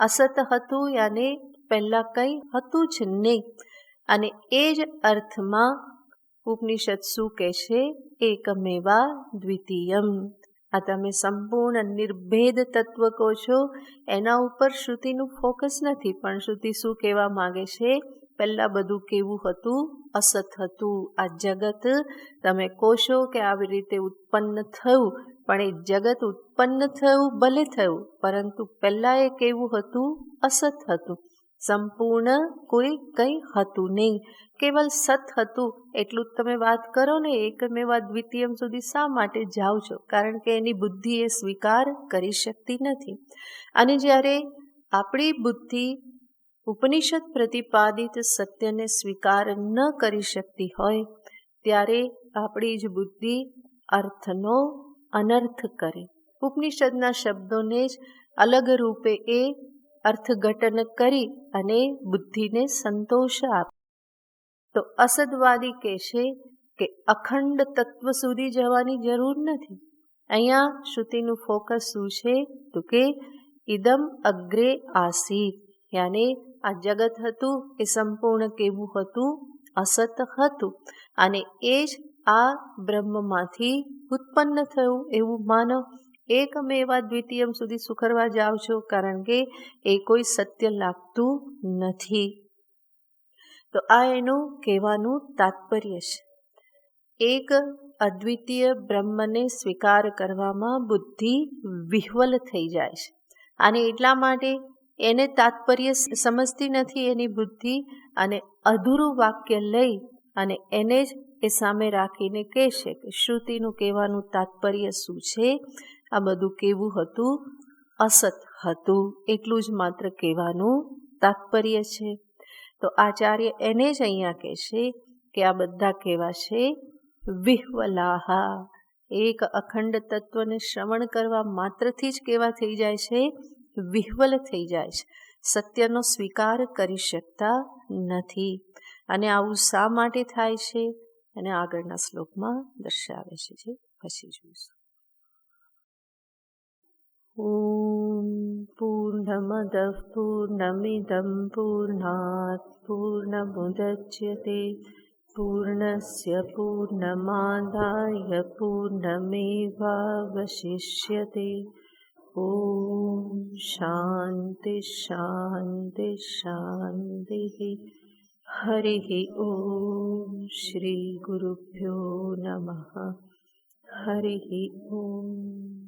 અસત હતું, યાને પહેલાં કંઈ હતું જ નહીં. અને એ જ અર્થમાં ઉપનિષદ શું કહેશે? એકમેવા દ્વિતીયમ. આ તમે સંપૂર્ણ નિર્ભેદ તત્વ કહો છો, એના ઉપર શ્રુતિનું ફોકસ નથી. પણ શ્રુતિ શું કહેવા માગે છે? પહેલાં બધું કેવું હતું? અસત હતું. આ જગત તમે કહો છો કે આવી રીતે ઉત્પન્ન થયું, પણ એ જગત ઉત્પન્ન થયું ભલે થયું, પરંતુ પહેલાં એ કેવું હતું? અસત હતું. સંપૂર્ણ કોઈ કંઈ હતું નહીં, કેવલ સત હતું. એટલું જ તમે વાત કરો ને. એકમેવા દ્વિતીયમ સુધી શા માટે જાઓ છો? કારણ કે એની બુદ્ધિ એ સ્વીકાર કરી શકતી નથી. અને જ્યારે આપણી બુદ્ધિ ઉપનિષદ પ્રતિપાદિત સત્યને સ્વીકાર ન કરી શકતી હોય ત્યારે આપણી જ બુદ્ધિ અર્થનો અનર્થ કરે. ઉપનિષદના શબ્દોને જ અલગ રૂપે એ અર્થઘટન કરી અને બુદ્ધિને સંતોષ આપે. તો અસદવાદી કહેશે કે અખંડ તત્વ સુધી જવાની જરૂર નથી. અહીંયા શ્રુતિનું ફોકસ શું છે? તો કે ઇદમ અગ્રે આસીત. યાને આ જગત હતું એ સંપૂર્ણ કેવું હતું? અસત હતું. અને એ જ આ બ્રહ્મમાંથી ઉત્પન્ન થયું એવું માનો. એકમેવા દ્વિતીયમ સુધી શું કરવા જાઓ છો? કારણ કે એ કોઈ સત્ય લાગતું નથી. તો આ એનું કહેવાનું તાત્પર્ય છે. એક અદ્વિતીય બ્રહ્મને સ્વીકાર કરવામાં બુદ્ધિ વિહ્વલ થઈ જાય છે. અને એટલા માટે એને તાત્પર્ય સમજતી નથી એની બુદ્ધિ, અને અધૂરું વાક્ય લઈ અને એને જ એ સામે રાખીને કહેશે કે શ્રુતિનું કહેવાનું તાત્પર્ય શું છે? આ બધું કેવું હતું? અસત હતું. એટલું જ માત્ર કહેવાનું તાત્પર્ય છે. તો આચાર્ય એને જ અહીંયા કહેશે કે આ બધા કેવા છે? વિહ્વલાહા. એક અખંડ તત્વને શ્રવણ કરવા માત્રથી જ કેવા થઈ જાય છે? વિહ્વલ થઈ જાય છે. સત્યનો સ્વીકાર કરી શકતા નથી. અને આવું શા માટે થાય છે? અને આગળના શ્લોકમાં દર્શાવે છે, જે પછી જોઈશું. ઓમ પૂર્ણમદ પૂર્ણમિદં પૂર્ણાત પૂર્ણમુદચ્યતે પૂર્ણસ્ય પૂર્ણમાદાય પૂર્ણમેવાવશિષ્યતે. ઓમ શાંતિ શાંતિ શાંતિ. હરિ ઓમ. શ્રી ગુરુભ્યો નમઃ. હરિ ઓમ.